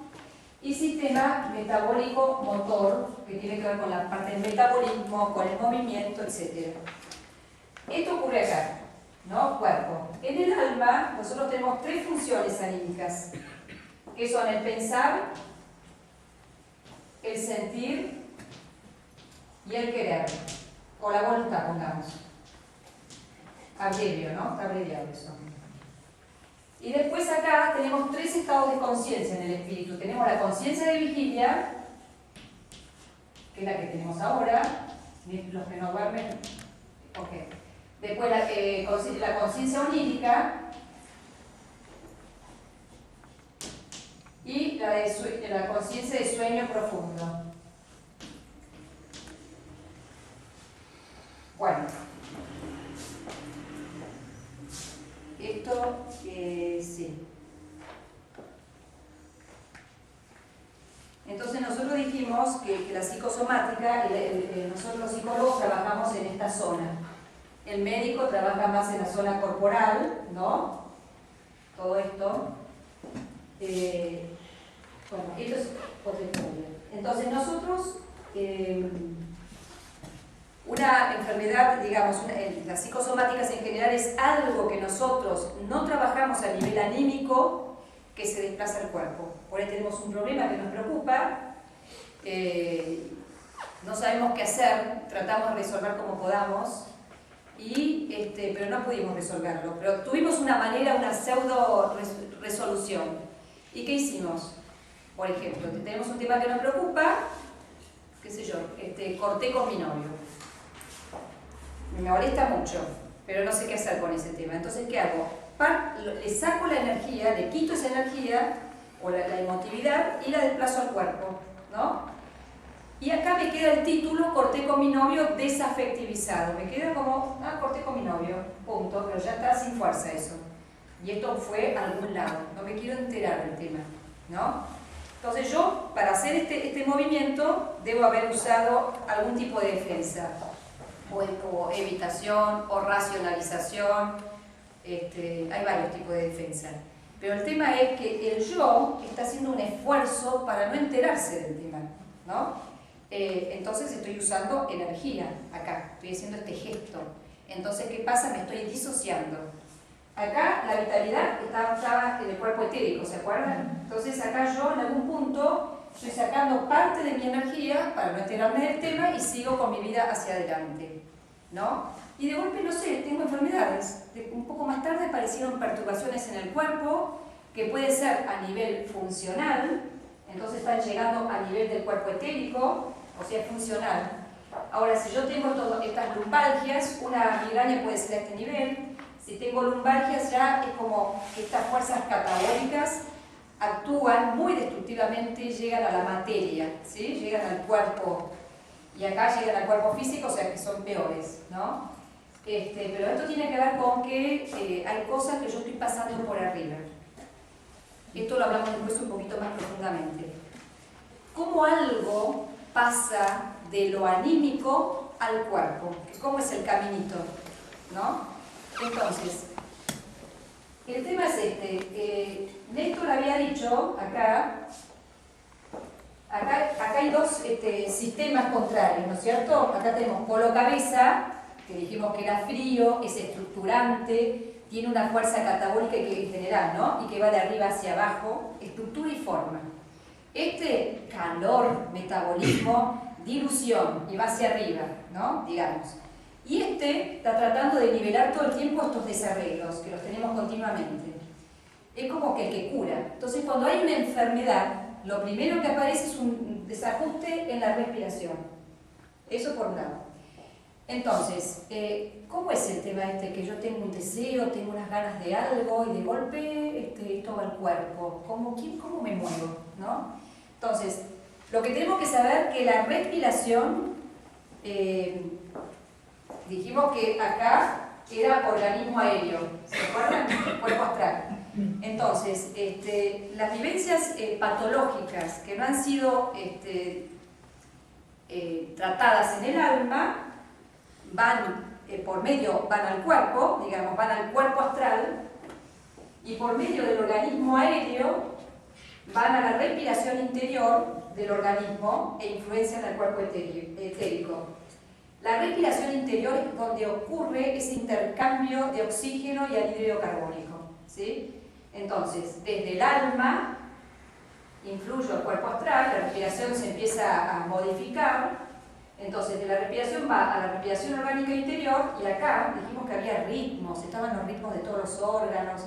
Y sistema metabólico motor, que tiene que ver con la parte del metabolismo, con el movimiento, etc. Esto ocurre acá, ¿no? Cuerpo. En el alma, nosotros tenemos tres funciones anímicas, que son el pensar, el sentir y el querer, o la voluntad, pongamos. abrevio, ¿no? Está abreviado eso. Y después acá tenemos 3 estados de conciencia en el espíritu. Tenemos la conciencia de vigilia, que es la que tenemos ahora, los que no duermen, ok. Después la conciencia onírica y la conciencia de sueño profundo. Bueno, esto sí. Entonces nosotros dijimos que la psicosomática, nosotros los psicólogos trabajamos en esta zona. El médico trabaja más en la zona corporal, ¿no? Todo esto. Bueno, esto es otra historia. Entonces nosotros, una enfermedad, digamos, las psicosomáticas en general es algo que nosotros no trabajamos a nivel anímico que se desplaza al cuerpo. Por ahí tenemos un problema que nos preocupa, no sabemos qué hacer, tratamos de resolver como podamos, pero no pudimos resolverlo. Pero tuvimos una manera, una pseudo resolución. ¿Y qué hicimos? Por ejemplo, tenemos un tema que nos preocupa, qué sé yo, corté con mi novio. Me molesta mucho, pero no sé qué hacer con ese tema. Entonces, ¿qué hago? Le saco la energía, le quito esa energía, o la emotividad, y la desplazo al cuerpo, ¿no? Y acá me queda el título, corté con mi novio desafectivizado. Me queda como, corté con mi novio, punto, pero ya está sin fuerza eso. Y esto fue a algún lado, no me quiero enterar del tema, ¿no? Entonces yo, para hacer este movimiento, debo haber usado algún tipo de defensa, o evitación, o racionalización, hay varios tipos de defensa. Pero el tema es que el yo está haciendo un esfuerzo para no enterarse del tema, ¿no? Entonces estoy usando energía acá, estoy haciendo este gesto. Entonces, ¿qué pasa? Me estoy disociando. Acá la vitalidad estaba en el cuerpo etérico, ¿se acuerdan? Entonces acá yo en algún punto estoy sacando parte de mi energía para no enterarme del tema y sigo con mi vida hacia adelante, ¿no? Y de golpe, no sé, tengo enfermedades. Un poco más tarde aparecieron perturbaciones en el cuerpo que puede ser a nivel funcional, entonces están llegando a nivel del cuerpo etérico, o sea, funcional. Ahora, si yo tengo estas lumbalgias, una migraña puede ser a este nivel. Si tengo lumbalgias, ya es como que estas fuerzas catabólicas actúan muy destructivamente y llegan a la materia, ¿sí? Llegan al cuerpo, y acá llegan al cuerpo físico, o sea que son peores, ¿no? Pero esto tiene que ver con que hay cosas que yo estoy pasando por arriba. Esto lo hablamos después un poquito más profundamente. ¿Cómo algo pasa de lo anímico al cuerpo? ¿Cómo es el caminito? ¿No? Entonces, el tema es Néstor había dicho acá hay dos sistemas contrarios, ¿no es cierto? Acá tenemos polo cabeza, que dijimos que era frío, es estructurante, tiene una fuerza catabólica que en general, ¿no? Y que va de arriba hacia abajo, estructura y forma. Calor, metabolismo, dilución, y va hacia arriba, ¿no? Digamos. Y está tratando de nivelar todo el tiempo estos desarreglos, que los tenemos continuamente. Es como que el que cura. Entonces, cuando hay una enfermedad, lo primero que aparece es un desajuste en la respiración. Eso por un lado. Entonces, ¿cómo es el tema que yo tengo un deseo, tengo unas ganas de algo y de golpe esto va al cuerpo? ¿Cómo me muevo? ¿No? Entonces, lo que tenemos que saber es que la respiración, dijimos que acá era organismo aéreo, ¿se acuerdan? Cuerpo astral. Entonces, las vivencias patológicas que no han sido tratadas en el alma van al cuerpo, digamos, van al cuerpo astral, y por medio del organismo aéreo van a la respiración interior del organismo e influencian al cuerpo etérico. La respiración interior es donde ocurre ese intercambio de oxígeno y anhídrido carbónico, ¿sí? Entonces, desde el alma influye al cuerpo astral, la respiración se empieza a modificar, Entonces, de la respiración va a la respiración orgánica interior y acá dijimos que había ritmos, estaban los ritmos de todos los órganos.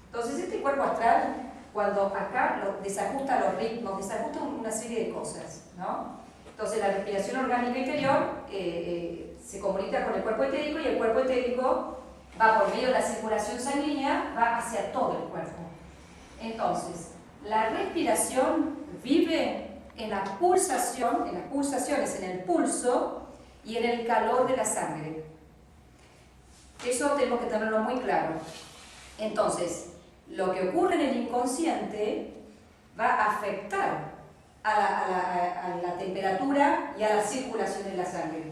Entonces, este cuerpo astral, cuando acá desajusta los ritmos, desajusta una serie de cosas, ¿no? Entonces, la respiración orgánica interior se comunica con el cuerpo etérico y el cuerpo etérico va por medio de la circulación sanguínea, va hacia todo el cuerpo. Entonces, la respiración vive en la pulsación, en las pulsaciones, en el pulso y en el calor de la sangre. Eso tenemos que tenerlo muy claro. Entonces, lo que ocurre en el inconsciente va a afectar a la temperatura y a la circulación de la sangre.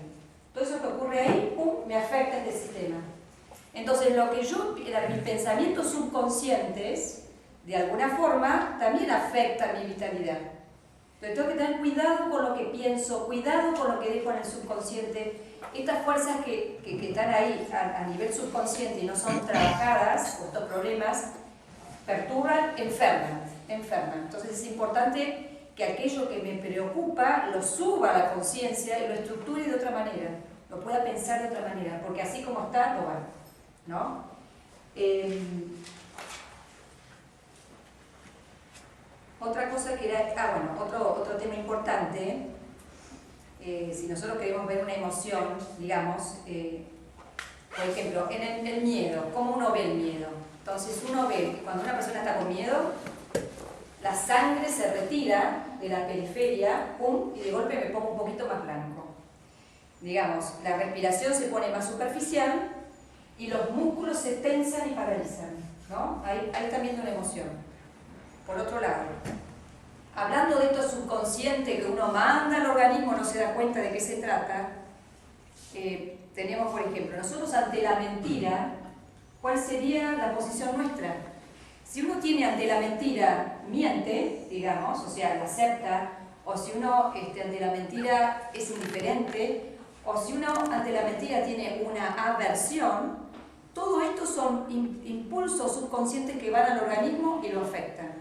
Todo eso que ocurre ahí, ¡pum!, me afecta este sistema. Entonces, lo que mis pensamientos subconscientes, de alguna forma, también afectan mi vitalidad. Entonces tengo que tener cuidado con lo que pienso, cuidado con lo que dejo en el subconsciente. Estas fuerzas que están ahí a nivel subconsciente y no son trabajadas, o estos problemas, perturban, enferman. Entonces es importante que aquello que me preocupa lo suba a la conciencia y lo estructure de otra manera, lo pueda pensar de otra manera, porque así como está, no va, ¿no? Otra cosa que era, otro tema importante, si nosotros queremos ver una emoción, digamos, por ejemplo, en el miedo, ¿cómo uno ve el miedo? Entonces uno ve que cuando una persona está con miedo, la sangre se retira de la periferia, ¡pum!, y de golpe me pongo un poquito más blanco. Digamos, la respiración se pone más superficial y los músculos se tensan y paralizan, ¿no? Ahí están viendo una emoción. Por otro lado, hablando de esto subconsciente que uno manda al organismo, no se da cuenta de qué se trata, tenemos, por ejemplo, nosotros ante la mentira, ¿cuál sería la posición nuestra? Si uno tiene ante la mentira, miente, digamos, o sea, la acepta, o si uno ante la mentira es indiferente, o si uno ante la mentira tiene una aversión, todo esto son impulsos subconscientes que van al organismo y lo afectan.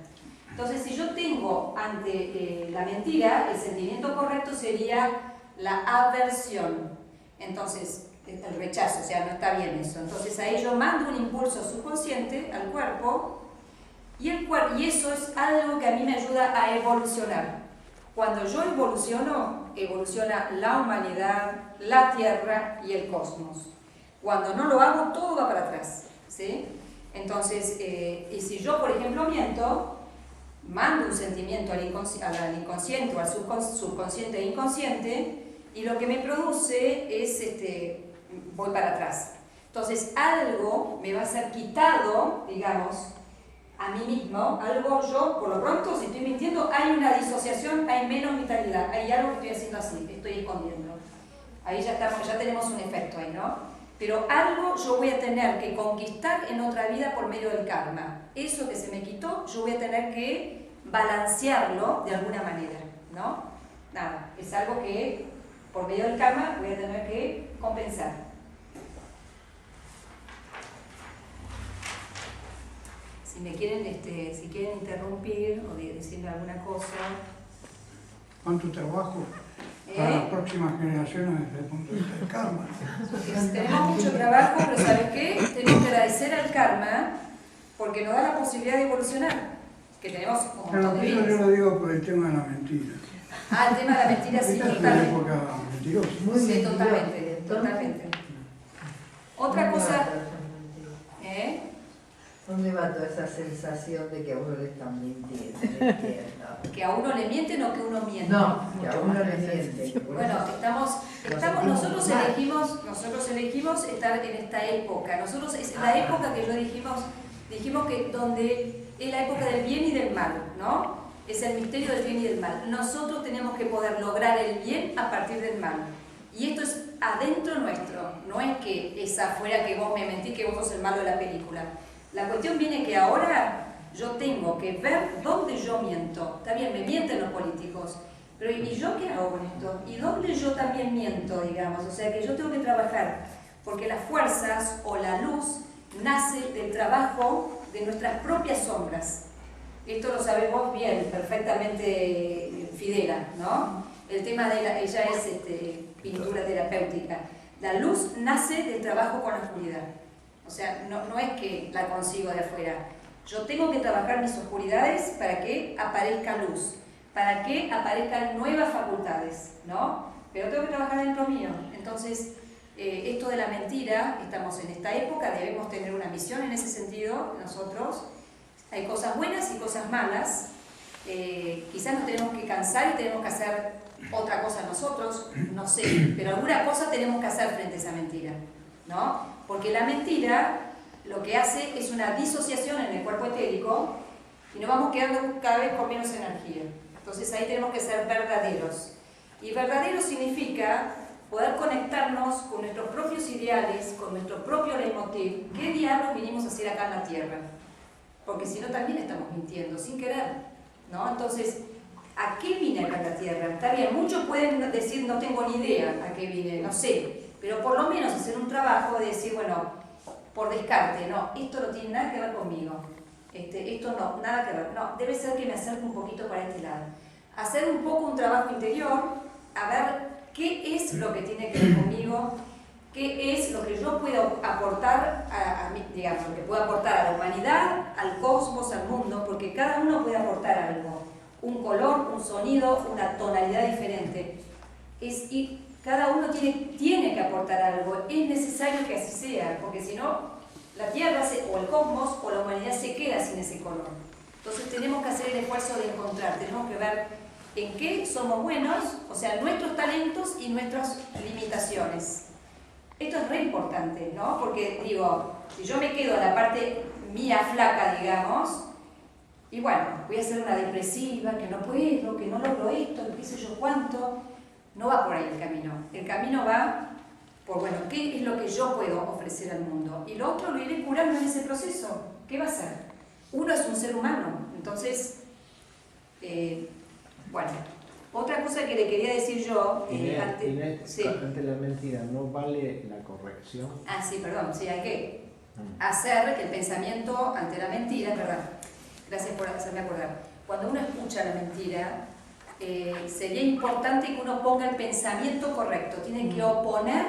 Entonces, si yo tengo ante la mentira, el sentimiento correcto sería la aversión. Entonces, el rechazo, o sea, no está bien eso. Entonces, ahí yo mando un impulso subconsciente al cuerpo y eso es algo que a mí me ayuda a evolucionar. Cuando yo evoluciono, evoluciona la humanidad, la Tierra y el cosmos. Cuando no lo hago, todo va para atrás, ¿sí? Entonces, y si yo, por ejemplo, miento, mando un sentimiento al inconsciente o al subconsciente e inconsciente, y lo que me produce es, voy para atrás. Entonces, algo me va a ser quitado, digamos, a mí mismo, algo yo, por lo pronto, si estoy mintiendo, hay una disociación, hay menos vitalidad, hay algo que estoy haciendo así, que estoy escondiendo. Ahí ya tenemos un efecto ahí, ¿no? Pero algo yo voy a tener que conquistar en otra vida por medio del karma. Eso que se me quitó, yo voy a tener que balancearlo de alguna manera, ¿no? Nada, es algo que por medio del karma voy a tener que compensar. Si me quieren, si quieren interrumpir o decirme alguna cosa. ¿Cuánto trabajo para las próximas generaciones desde el punto de vista del karma? Tenemos mucho trabajo, pero ¿sabes qué? Tenemos que agradecer al karma porque nos da la posibilidad de evolucionar. Que tenemos un montón de vidas. Yo lo digo por el tema de la mentira. Ah, el tema de la mentira, sí, Esta es una totalmente. época mentirosa. Sí, totalmente. Otra cosa. ¿Dónde va toda esa sensación de que a uno le están mintiendo? No entiendo. ¿Que a uno le mienten o que uno miente? No, que a uno le mienten. Bueno, nosotros elegimos estar en esta época. Nosotros es la época que dijimos que donde es la época del bien y del mal, ¿no? Es el misterio del bien y del mal. Nosotros tenemos que poder lograr el bien a partir del mal. Y esto es adentro nuestro, no es que es afuera que vos me mentís, que vos sos el malo de la película. La cuestión viene que ahora yo tengo que ver dónde yo miento. Está bien, me mienten los políticos, pero ¿y yo qué hago con esto? ¿Y dónde yo también miento, digamos? O sea que yo tengo que trabajar, porque las fuerzas o la luz nace del trabajo de nuestras propias sombras. Esto lo sabemos bien, perfectamente Fidela, ¿no? el tema de ella es pintura terapéutica. La luz nace del trabajo con la oscuridad. O sea, no es que la consigo de afuera. Yo tengo que trabajar mis oscuridades para que aparezca luz, para que aparezcan nuevas facultades, ¿no? Pero tengo que trabajar dentro mío. Entonces, esto de la mentira, estamos en esta época, debemos tener una misión en ese sentido, nosotros. Hay cosas buenas y cosas malas. Quizás nos tenemos que cansar y tenemos que hacer otra cosa nosotros, no sé, pero alguna cosa tenemos que hacer frente a esa mentira, ¿no? Porque la mentira lo que hace es una disociación en el cuerpo etérico y nos vamos quedando cada vez con menos energía. Entonces ahí tenemos que ser verdaderos. Y verdadero significa poder conectarnos con nuestros propios ideales, con nuestro propio leitmotiv. ¿Qué diablos vinimos a hacer acá en la Tierra? Porque si no también estamos mintiendo, sin querer, ¿no? Entonces, ¿a qué vine acá en la Tierra? Está bien, muchos pueden decir, no tengo ni idea a qué vine, no sé, pero por lo menos hacer un trabajo de decir, bueno, por descarte, no, esto no tiene nada que ver conmigo, esto no, nada que ver, no, debe ser que me acerque un poquito para este lado. Hacer un poco un trabajo interior, a ver qué es lo que tiene que ver conmigo, qué es lo que yo puedo aportar a mí, digamos, lo que puedo aportar a la humanidad, al cosmos, al mundo, porque cada uno puede aportar algo, un color, un sonido, una tonalidad diferente. Y cada uno tiene que aportar algo, es necesario que así sea, porque si no, la Tierra o el cosmos o la humanidad se queda sin ese color. Entonces tenemos que hacer el esfuerzo de encontrar, tenemos que ver en qué somos buenos, o sea, nuestros talentos y nuestras limitaciones. Esto es re importante, ¿no? Porque digo, si yo me quedo en la parte mía flaca, digamos, y bueno, voy a ser una depresiva, que no puedo, que no logro esto, que qué sé yo cuánto, no va por ahí el camino. El camino va por, bueno, ¿qué es lo que yo puedo ofrecer al mundo? Y lo otro lo iré curando en ese proceso. ¿Qué va a ser? Uno es un ser humano, entonces, bueno, otra cosa que le quería decir yo, ante la mentira, ¿no vale la corrección? Ah, sí, perdón, sí, hay que hacer que el pensamiento ante la mentira, es verdad, gracias por hacerme acordar, cuando uno escucha la mentira, sería importante que uno ponga el pensamiento correcto, tiene que oponer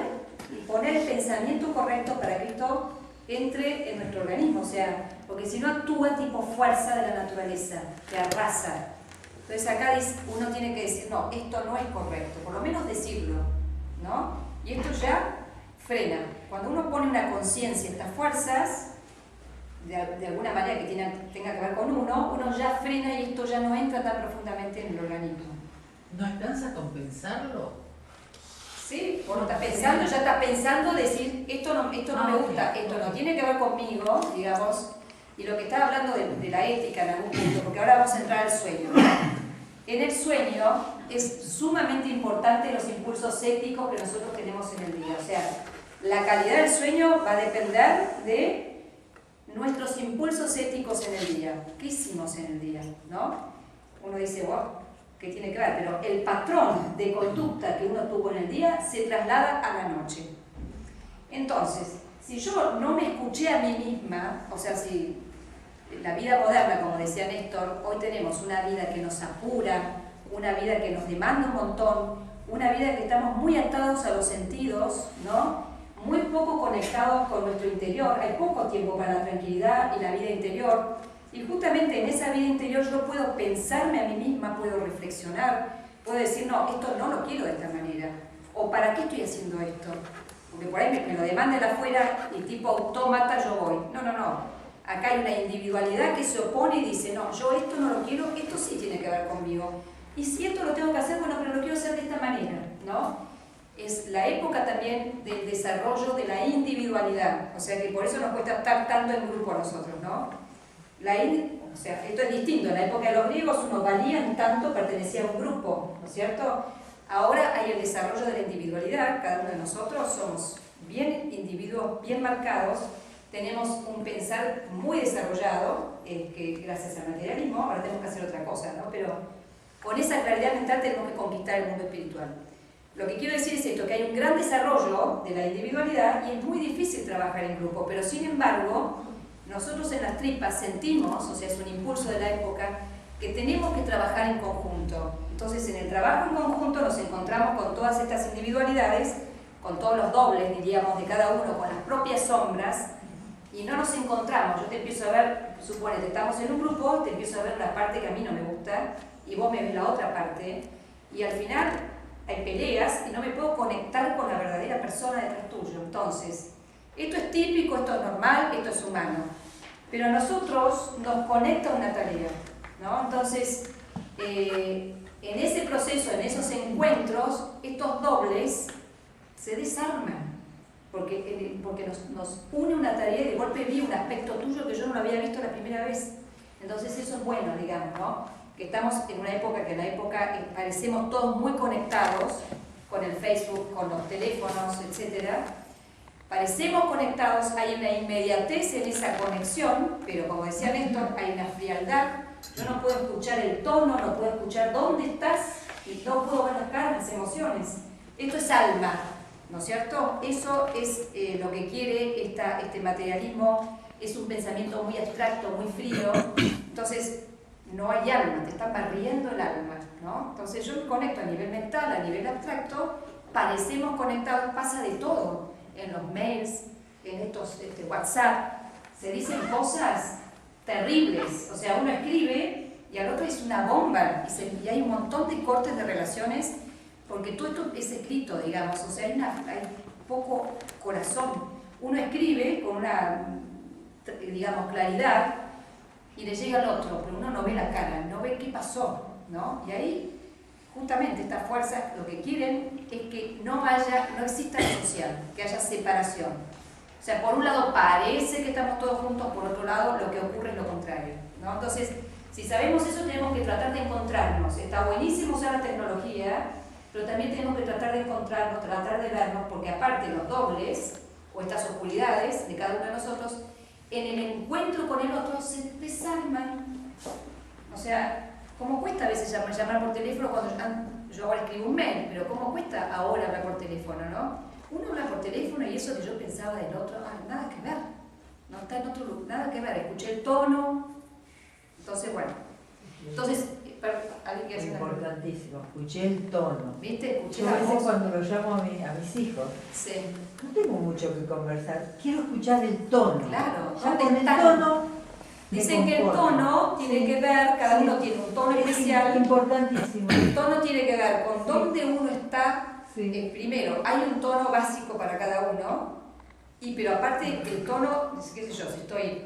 y poner el pensamiento correcto para que esto entre en nuestro organismo, o sea, porque si no actúa tipo fuerza de la naturaleza, que arrasa. Entonces acá uno tiene que decir, no, esto no es correcto, por lo menos decirlo, ¿no? Y esto ya frena. Cuando uno pone una conciencia, estas fuerzas, de alguna manera que tenga que ver con uno ya frena y esto ya no entra tan profundamente en el organismo. ¿No alcanza con pensarlo? Sí, uno está pensando, ya está pensando decir, esto no me gusta, esto no tiene que ver conmigo, digamos, y lo que estaba hablando de la ética en algún punto, porque ahora vamos a entrar al sueño. En el sueño es sumamente importante los impulsos éticos que nosotros tenemos en el día, o sea, la calidad del sueño va a depender de nuestros impulsos éticos en el día. ¿Qué hicimos en el día? ¿No? Uno dice, wow, ¿qué tiene que ver? Pero el patrón de conducta que uno tuvo en el día se traslada a la noche. Entonces, si yo no me escuché a mí misma, o sea, si la vida moderna, como decía Néstor, hoy tenemos una vida que nos apura, una vida que nos demanda un montón, una vida que estamos muy atados a los sentidos, ¿no? Muy poco conectados con nuestro interior, hay poco tiempo para la tranquilidad y la vida interior, y justamente en esa vida interior yo puedo pensarme a mí misma, puedo reflexionar, puedo decir, no, esto no lo quiero de esta manera, o ¿para qué estoy haciendo esto? Porque por ahí me lo demanda el afuera y tipo autómata yo voy. No. Acá hay una individualidad que se opone y dice, no, yo esto no lo quiero, esto sí tiene que ver conmigo. Y si esto lo tengo que hacer, bueno, pero lo quiero hacer de esta manera, ¿no? Es la época también del desarrollo de la individualidad, o sea que por eso nos cuesta estar tanto en grupo a nosotros, ¿no? O sea, esto es distinto, en la época de los griegos uno valía en tanto, pertenecía a un grupo, ¿no es cierto? Ahora hay el desarrollo de la individualidad, cada uno de nosotros somos bien individuos, bien marcados, tenemos un pensar muy desarrollado, que gracias al materialismo, ahora tenemos que hacer otra cosa, ¿no? Pero con esa claridad mental tenemos que conquistar el mundo espiritual. Lo que quiero decir es esto, que hay un gran desarrollo de la individualidad y es muy difícil trabajar en grupo, pero sin embargo, nosotros en las tripas sentimos, o sea, es un impulso de la época, que tenemos que trabajar en conjunto. Entonces, en el trabajo en conjunto nos encontramos con todas estas individualidades, con todos los dobles, diríamos, de cada uno, con las propias sombras, y no nos encontramos. Yo te empiezo a ver, suponete, estamos en un grupo, te empiezo a ver la parte que a mí no me gusta, y vos me ves la otra parte, y al final hay peleas y no me puedo conectar con la verdadera persona detrás tuyo. Entonces, esto es típico, esto es normal, esto es humano, pero a nosotros nos conecta una tarea, ¿no? Entonces, en ese proceso, en esos encuentros, estos dobles se desarman, porque nos une una tarea y de golpe vi un aspecto tuyo que yo no lo había visto la primera vez. Entonces eso es bueno, digamos, ¿no? Que estamos en una época que en la época parecemos todos muy conectados con el Facebook, con los teléfonos, etc. Parecemos conectados, hay una inmediatez en esa conexión, pero como decía Néstor, hay una frialdad. Yo no puedo escuchar el tono, no puedo escuchar dónde estás y no puedo ver las caras, las emociones. Esto es alma, ¿no es cierto? Eso es lo que quiere este materialismo, es un pensamiento muy abstracto, muy frío. Entonces, no hay alma, te están barriendo el alma, ¿no? Entonces yo me conecto a nivel mental, a nivel abstracto, parecemos conectados, pasa de todo, en los mails, en estos WhatsApp, se dicen cosas terribles, o sea, uno escribe y al otro es una bomba, y hay un montón de cortes de relaciones, porque todo esto es escrito, digamos, o sea, hay poco corazón. Uno escribe con una, digamos, claridad, y le llega al otro, pero uno no ve la cara, no ve qué pasó, ¿no? Y ahí, justamente, estas fuerzas lo que quieren es que no exista lo social, que haya separación. O sea, por un lado parece que estamos todos juntos, por otro lado lo que ocurre es lo contrario, ¿no? Entonces, si sabemos eso, tenemos que tratar de encontrarnos. Está buenísimo usar la tecnología, pero también tenemos que tratar de encontrarnos, tratar de vernos, porque aparte los dobles, o estas oscuridades de cada uno de nosotros, en el encuentro con el otro se desarman. O sea, ¿cómo cuesta a veces llamar por teléfono cuando yo ahora escribo un mail? Pero ¿cómo cuesta ahora hablar por teléfono, no? Uno habla por teléfono y eso que yo pensaba del otro, nada que ver. No está en otro lugar, nada que ver. Escuché el tono. Entonces, bueno. Entonces, ¿alguien quiere decir algo? Importantísimo, escuché el tono. ¿Viste? Escuché Yo la a veces voz. cuando lo llamo a mis hijos, Sí. no tengo mucho que conversar, quiero escuchar el tono. Claro, Ya ¿dónde con el están? tono me Dicen que el conformo. tono tiene que ver, cada uno tiene un tono especial. Importantísimo. El tono tiene que ver con dónde uno está. Sí. Primero, hay un tono básico para cada uno, pero aparte el tono, qué sé yo, si estoy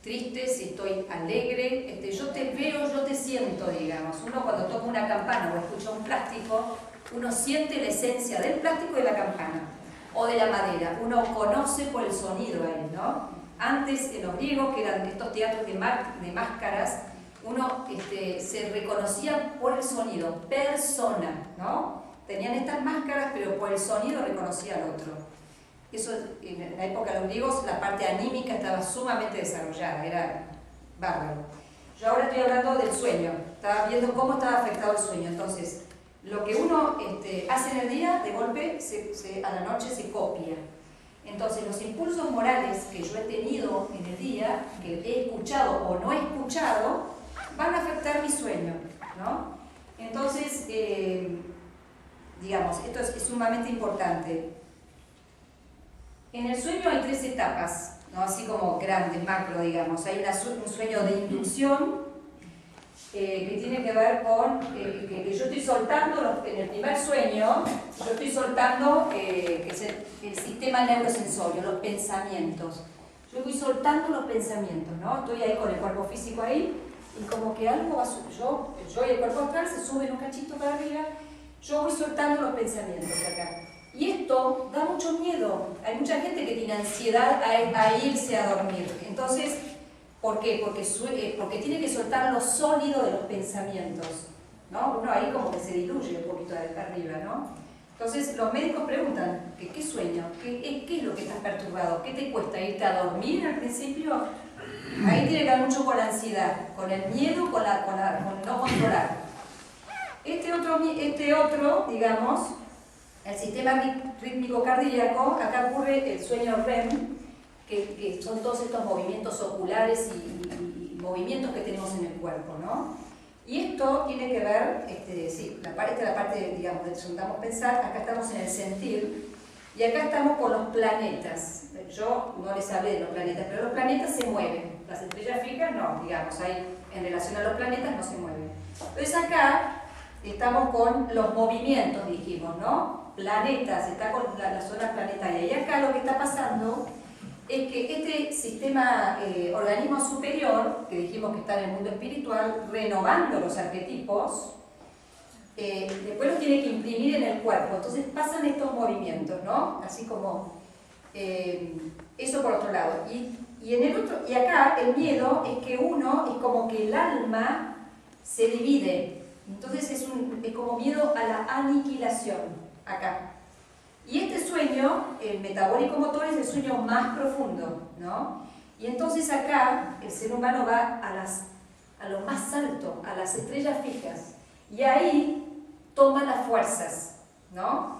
triste, si estoy alegre, yo te veo, yo te siento, digamos. Uno cuando toca una campana o escucha un plástico, uno siente la esencia del plástico y de la campana, o de la madera. Uno conoce por el sonido ahí, ¿no? Antes, en los griegos, que eran estos teatros de máscaras, uno se reconocía por el sonido, persona, ¿no? Tenían estas máscaras, pero por el sonido reconocía al otro. Eso, en la época de los griegos, la parte anímica estaba sumamente desarrollada, era bárbaro. Yo ahora estoy hablando del sueño, estaba viendo cómo estaba afectado el sueño. Entonces, lo que uno hace en el día, de golpe, a la noche se copia. Entonces, los impulsos morales que yo he tenido en el día, que he escuchado o no he escuchado, van a afectar mi sueño, ¿no? Entonces, digamos, esto es sumamente importante. En el sueño hay 3 etapas, ¿no? Así como grandes, macro, digamos. Hay un sueño de inducción, que tiene que ver con que yo estoy soltando, en el primer sueño, yo estoy soltando, que es el sistema neurosensorio, los pensamientos. Yo voy soltando los pensamientos, ¿no? Estoy ahí con el cuerpo físico ahí, y como que algo va yo y el cuerpo astral se suben un cachito para arriba, yo voy soltando los pensamientos acá. Y esto da mucho miedo. Hay mucha gente que tiene ansiedad a irse a dormir. Entonces, ¿por qué? Porque tiene que soltar lo sólido de los pensamientos, ¿no? Uno ahí como que se diluye un poquito arriba, ¿no? Entonces, los médicos preguntan, ¿qué sueño? ¿Qué es lo que estás perturbado? ¿Qué te cuesta irte a dormir al principio? Ahí tiene que ver mucho con la ansiedad, con el miedo, con no controlar. Este otro, digamos, el sistema rítmico cardíaco, acá ocurre el sueño REM, que son todos estos movimientos oculares y movimientos que tenemos en el cuerpo, ¿no? Y esto tiene que ver, sí, esta es la parte, digamos, de intentamos pensar, acá estamos en el sentir, y acá estamos con los planetas. Yo no les hablé de los planetas, pero los planetas se mueven. Las estrellas fijas no, digamos, en relación a los planetas no se mueven. Entonces acá estamos con los movimientos, dijimos, ¿no? Planetas, está con la zona planetaria. Y acá lo que está pasando es que este sistema, organismo superior, que dijimos que está en el mundo espiritual, renovando los arquetipos, después los tiene que imprimir en el cuerpo. Entonces pasan estos movimientos, ¿no? Así como eso por otro lado. Y acá el miedo es que uno, es como que el alma se divide. Entonces es como miedo a la aniquilación, acá. Y este sueño, el metabólico motor, es el sueño más profundo, ¿no? Y entonces acá el ser humano va a lo más alto, a las estrellas fijas. Y ahí toma las fuerzas, ¿no?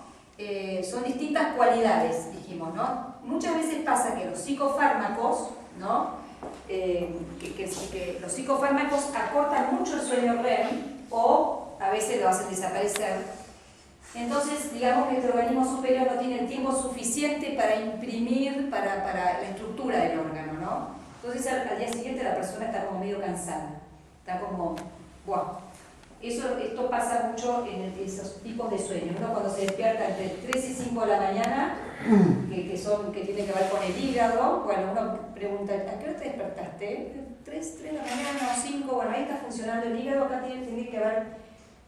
Son distintas cualidades, dijimos, ¿no? Muchas veces pasa que los psicofármacos, ¿no? Que los psicofármacos acortan mucho el sueño REM o a veces lo hacen desaparecer. Entonces, digamos que este organismo superior no tiene el tiempo suficiente para imprimir para la estructura del órgano, ¿no? Entonces al día siguiente la persona está como medio cansada, está como, ¡buah! Esto pasa mucho en esos tipos de sueños. Uno cuando se despierta entre 3 y 5 de la mañana, que tiene que ver con el hígado, bueno, uno pregunta, ¿a qué hora te despertaste? 3 de la mañana o 5, bueno, ahí está funcionando el hígado, acá tiene que ver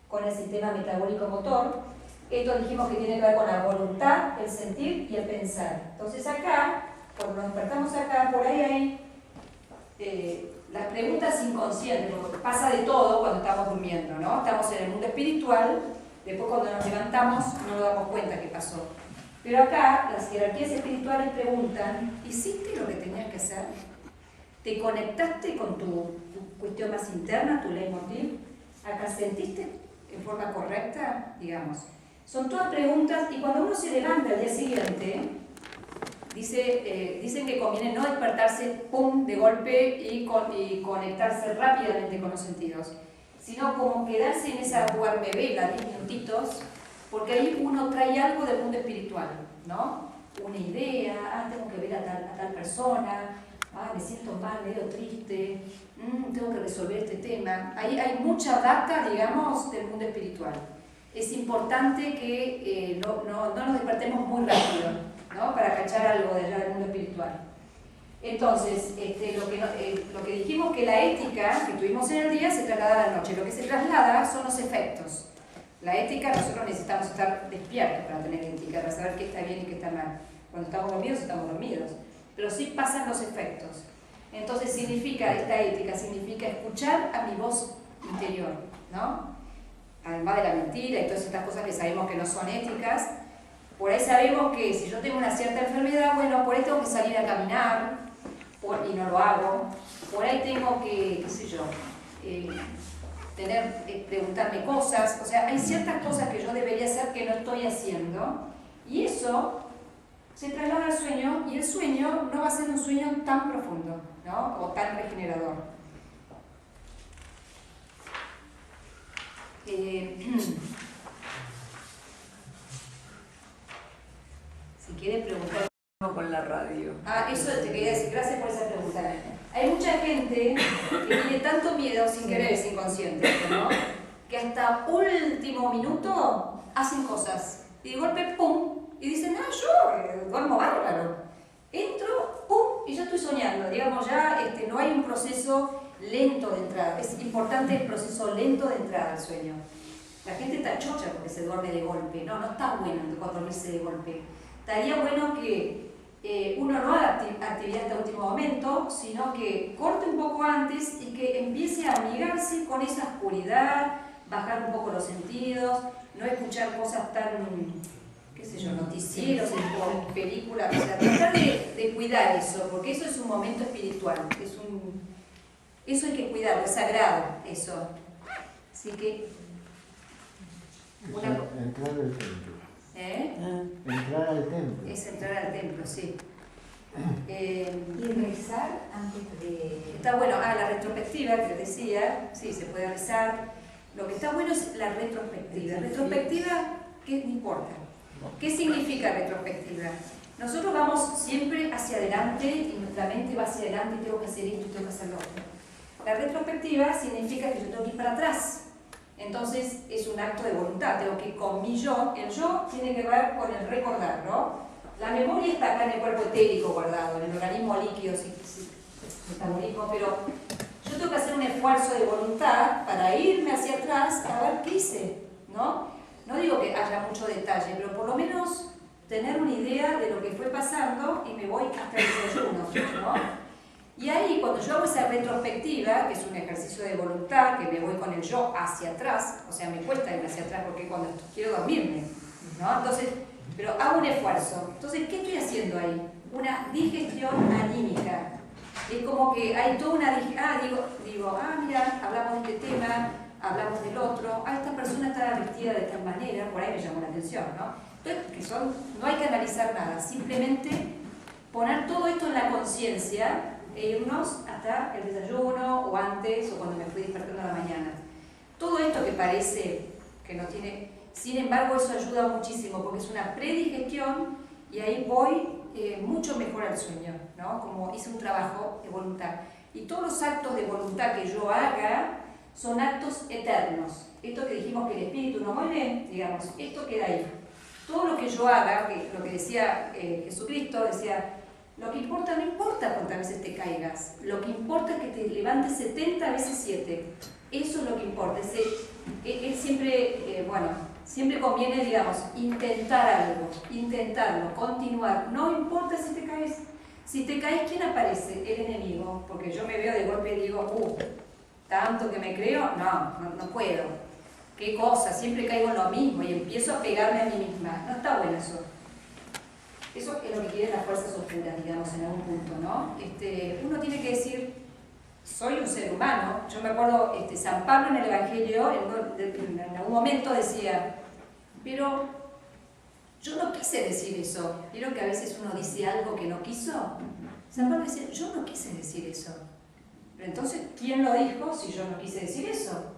con el sistema metabólico motor. Esto dijimos que tiene que ver con la voluntad, el sentir y el pensar. Entonces acá, cuando nos despertamos acá, por ahí hay las preguntas inconscientes, porque pasa de todo cuando estamos durmiendo, ¿no? Estamos en el mundo espiritual, después cuando nos levantamos no nos damos cuenta qué pasó. Pero acá las jerarquías espirituales preguntan, ¿hiciste lo que tenías que hacer? ¿Te conectaste con tu cuestión más interna, tu leitmotiv? ¿Acá sentiste en forma correcta? Digamos. Son todas preguntas y cuando uno se levanta al día siguiente, dicen que conviene no despertarse pum de golpe y conectarse rápidamente con los sentidos, sino como quedarse en esa duermevela 10 minutitos, porque ahí uno trae algo del mundo espiritual, ¿no? Una idea, tengo que ver a tal persona, me siento mal, medio triste, tengo que resolver este tema. Ahí hay mucha data, digamos, del mundo espiritual. Es importante que no nos despertemos muy rápido, ¿no? Para cachar algo de allá del mundo espiritual. Entonces, lo que dijimos que la ética que tuvimos en el día se traslada a la noche. Lo que se traslada son los efectos. La ética, nosotros necesitamos estar despiertos para tener ética, para saber qué está bien y qué está mal. Cuando estamos dormidos, pero sí pasan los efectos. Entonces esta ética significa escuchar a mi voz interior, ¿no? Además de la mentira y todas estas cosas que sabemos que no son éticas, por ahí sabemos que si yo tengo una cierta enfermedad, bueno, por ahí tengo que salir a caminar y no lo hago, por ahí tengo que, qué sé yo, preguntarme cosas, o sea, hay ciertas cosas que yo debería hacer que no estoy haciendo y eso se traslada al sueño y el sueño no va a ser un sueño tan profundo, ¿no? O tan regenerador. Si quiere preguntar con la radio. Eso te quería decir, gracias por esa pregunta. Hay mucha gente que tiene tanto miedo sin querer, es inconsciente, ¿no? Que hasta último minuto hacen cosas y de golpe pum y dicen, yo duermo bárbaro, entro, pum, y ya estoy soñando, digamos, ya no hay un proceso lento de entrada, es importante el proceso lento de entrada al sueño. La gente está chocha porque se duerme de golpe, no está bueno dormirse de golpe. Estaría bueno que uno no haga actividad hasta el último momento, sino que corte un poco antes y que empiece a amigarse con esa oscuridad, bajar un poco los sentidos, no escuchar cosas tan, qué sé yo, noticieros o películas, o sea, tratar de cuidar eso, porque eso es un momento espiritual, eso hay que cuidarlo, es sagrado, eso. Así que... Entrar al templo. Entrar al templo. Es entrar al templo, sí. Y rezar antes de... Está bueno, la retrospectiva que les decía, sí, se puede rezar. Lo que está bueno es la retrospectiva. Retrospectiva, ¿qué importa? ¿Qué significa retrospectiva? Nosotros vamos siempre hacia adelante y nuestra mente va hacia adelante y tengo que hacer esto y tengo que hacer lo otro. La retrospectiva significa que yo tengo que ir para atrás. Entonces es un acto de voluntad, tengo que ir con mi yo. El yo tiene que ver con el recordar, ¿no? La memoria está acá en el cuerpo etérico guardado, en el organismo líquido, metabolismo, pero yo tengo que hacer un esfuerzo de voluntad para irme hacia atrás a ver qué hice, ¿no? No digo que haya mucho detalle, pero por lo menos tener una idea de lo que fue pasando y me voy hasta el desayuno, ¿no? Y ahí, cuando yo hago esa retrospectiva, que es un ejercicio de voluntad, que me voy con el yo hacia atrás, o sea, me cuesta ir hacia atrás porque cuando quiero dormirme, ¿no? Entonces, pero hago un esfuerzo. Entonces, ¿qué estoy haciendo ahí? Una digestión anímica. Es como que hay toda una mira, hablamos de este tema, hablamos del otro, esta persona está vestida de esta manera, por ahí me llamó la atención, ¿no? Entonces, no hay que analizar nada, simplemente poner todo esto en la conciencia e irnos hasta el desayuno o antes o cuando me fui despertando a la mañana. Todo esto que parece que no tiene, sin embargo eso ayuda muchísimo porque es una predigestión y ahí voy mucho mejor al sueño, ¿no? Como hice un trabajo de voluntad. Y todos los actos de voluntad que yo haga son actos eternos. Esto que dijimos que el espíritu no muere, digamos, esto queda ahí. Todo lo que yo haga, lo que decía Jesucristo, decía, lo que importa, no importa cuántas veces te caigas, lo que importa es que te levantes 70 veces 7. Eso es lo que importa. Es siempre, siempre conviene, digamos, intentar algo, intentarlo, continuar. No importa si te caes. Si te caes, ¿quién aparece? El enemigo. Porque yo me veo de golpe y digo, tanto que me creo, no puedo. ¿Qué cosa? Siempre caigo en lo mismo y empiezo a pegarme a mí misma. No está bueno eso. Eso es lo que quieren las fuerzas oscuras, digamos, en algún punto, ¿no? Uno tiene que decir, soy un ser humano. Yo me acuerdo, San Pablo en el Evangelio, en algún momento decía, pero yo no quise decir eso. ¿Vieron que a veces uno dice algo que no quiso? San Pablo decía, yo no quise decir eso. Pero entonces, ¿quién lo dijo si yo no quise decir eso?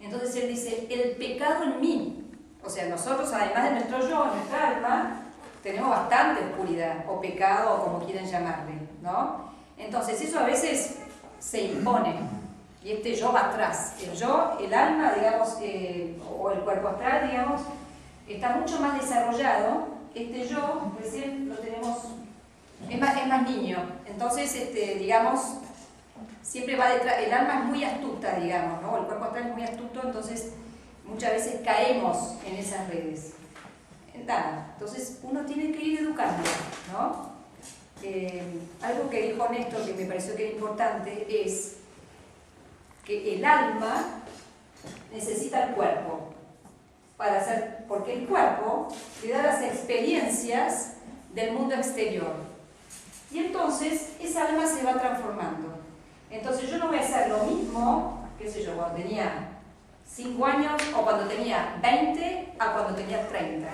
Entonces él dice, el pecado en mí. O sea, nosotros, además de nuestro yo, nuestra alma, tenemos bastante oscuridad, o pecado, o como quieran llamarle, ¿no? Entonces eso a veces se impone, y este yo va atrás. El yo, el alma, digamos, o el cuerpo astral, digamos, está mucho más desarrollado. Este yo, recién lo tenemos, es más niño. Entonces, digamos, siempre va detrás, el alma es muy astuta, digamos, ¿no? El cuerpo astral es muy astuto, entonces muchas veces caemos en esas redes. Entonces uno tiene que ir educando, ¿no? Algo que dijo Néstor que me pareció que era importante es que el alma necesita el cuerpo para hacer, porque el cuerpo te da las experiencias del mundo exterior y entonces esa alma se va transformando. Entonces yo no voy a hacer lo mismo, qué sé yo, cuando tenía 5 años o cuando tenía 20 a cuando tenía 30.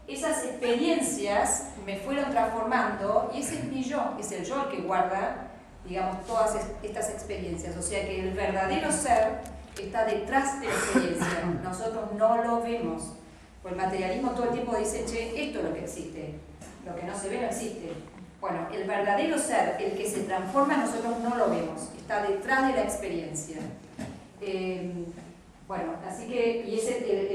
Esas experiencias me fueron transformando y ese es mi yo, es el yo el que guarda, digamos, todas estas experiencias. O sea que el verdadero ser está detrás de la experiencia, nosotros no lo vemos. Pues el materialismo todo el tiempo dice, che, esto es lo que existe, lo que no se ve no existe. Bueno, el verdadero ser, el que se transforma, nosotros no lo vemos, está detrás de la experiencia. Bueno, así que, y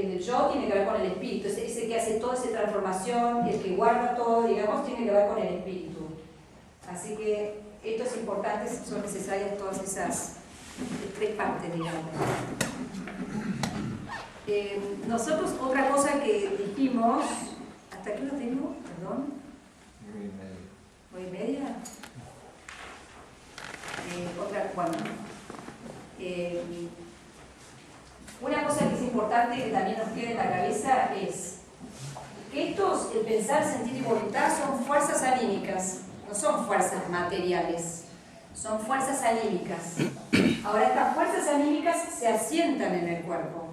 el yo tiene que ver con el espíritu, ese que hace toda esa transformación, el que guarda todo, digamos, tiene que ver con el espíritu. Así que esto es importante, son necesarias todas esas 3 partes, digamos. Nosotros, otra cosa que dijimos, ¿hasta aquí lo tengo? Perdón. 9:30. Una cosa que es importante que también nos quede en la cabeza es que el pensar, sentir y voluntad son fuerzas anímicas, no son fuerzas materiales, son fuerzas anímicas. Ahora, estas fuerzas anímicas se asientan en el cuerpo,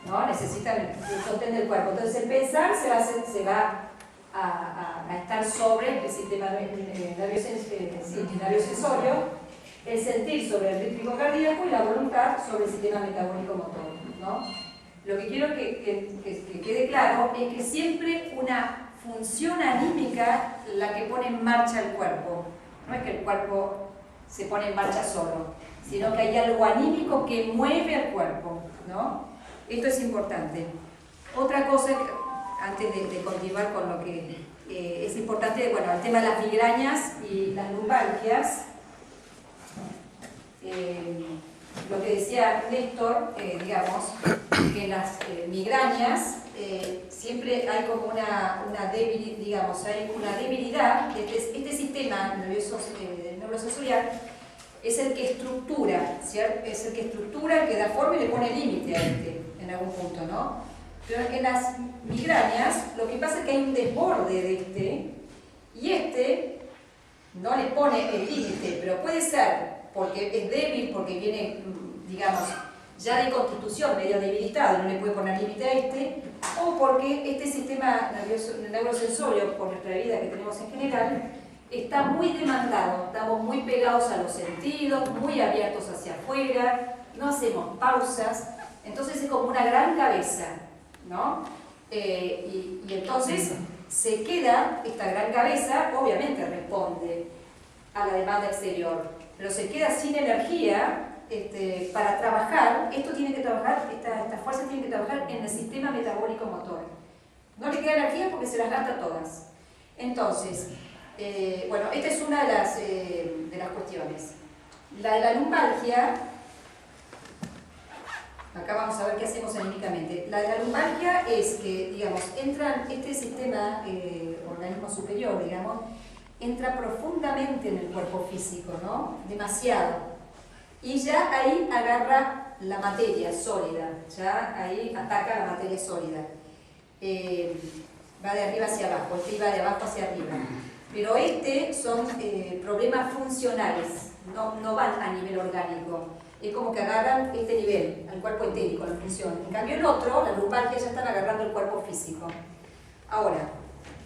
¿no? Necesitan el sostén del cuerpo. Entonces, el pensar se va a estar sobre el sistema nervioso sensorio El sentir sobre el ritmo cardíaco y la voluntad sobre el sistema metabólico motor, ¿no? Lo que quiero que quede claro es que siempre una función anímica la que pone en marcha el cuerpo. No es que el cuerpo se pone en marcha solo, sino que hay algo anímico que mueve al cuerpo, ¿no? Esto es importante. Otra cosa, antes de continuar con lo que es importante, bueno, el tema de las migrañas y las lumbalgias. Lo que decía Néstor, digamos, que en las migrañas siempre hay como una debilidad, digamos, hay una debilidad. Este sistema neurosensorial es el que estructura, ¿cierto? Es el que estructura, el que da forma y le pone límite a en algún punto, ¿no? Pero en las migrañas lo que pasa es que hay un desborde de y no le pone el límite, pero puede ser porque es débil, porque viene, digamos, ya de constitución medio debilitado, no le puede poner límite a o porque este sistema neurosensorio, por nuestra vida que tenemos en general, está muy demandado, estamos muy pegados a los sentidos, muy abiertos hacia afuera, no hacemos pausas, entonces es como una gran cabeza, ¿no? Y entonces se queda, esta gran cabeza obviamente responde a la demanda exterior, pero se queda sin energía para trabajar. Esto tiene que trabajar, estas fuerzas tienen que trabajar en el sistema metabólico motor. No le queda energía porque se las gasta todas. Entonces, bueno, esta es una de las cuestiones. La de la lumbalgia, acá vamos a ver qué hacemos anímicamente. La de la lumbalgia es que, digamos, entra este sistema, organismo superior, digamos, entra profundamente en el cuerpo físico, ¿no? Demasiado. Y ya ahí agarra la materia sólida, ya ahí ataca la materia sólida. Va de arriba hacia abajo, va de abajo hacia arriba. Pero son problemas funcionales, no van a nivel orgánico. Es como que agarran este nivel, al cuerpo entérico, la función. En cambio el otro, la lumbalgia, ya están agarrando el cuerpo físico. Ahora,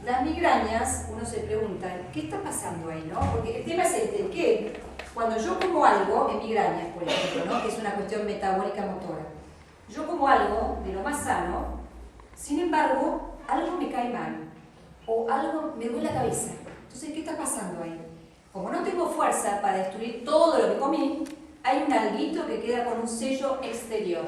las migrañas, uno se pregunta, ¿qué está pasando ahí, no? Porque el tema es que cuando yo como algo, en migrañas, por ejemplo, ¿no? Que es una cuestión metabólica motora, yo como algo de lo más sano, sin embargo, algo me cae mal, o algo me duele la cabeza. Entonces, ¿qué está pasando ahí? Como no tengo fuerza para destruir todo lo que comí, hay un alguito que queda con un sello exterior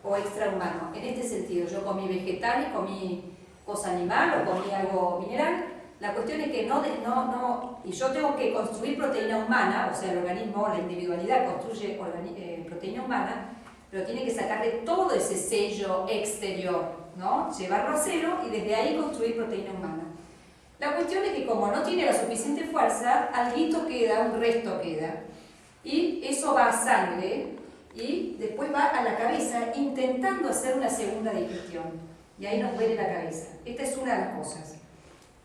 o extrahumano. En este sentido, yo comí vegetales, comí cosa animal o comí algo mineral. La cuestión es que y yo tengo que construir proteína humana, o sea, el organismo, la individualidad construye proteína humana, pero tiene que sacarle todo ese sello exterior, ¿no? Llevarlo a cero y desde ahí construir proteína humana. La cuestión es que como no tiene la suficiente fuerza, alguito queda, un resto queda, y eso va a sangre y después va a la cabeza intentando hacer una segunda digestión. Y ahí nos duele la cabeza. Esta es una de las cosas.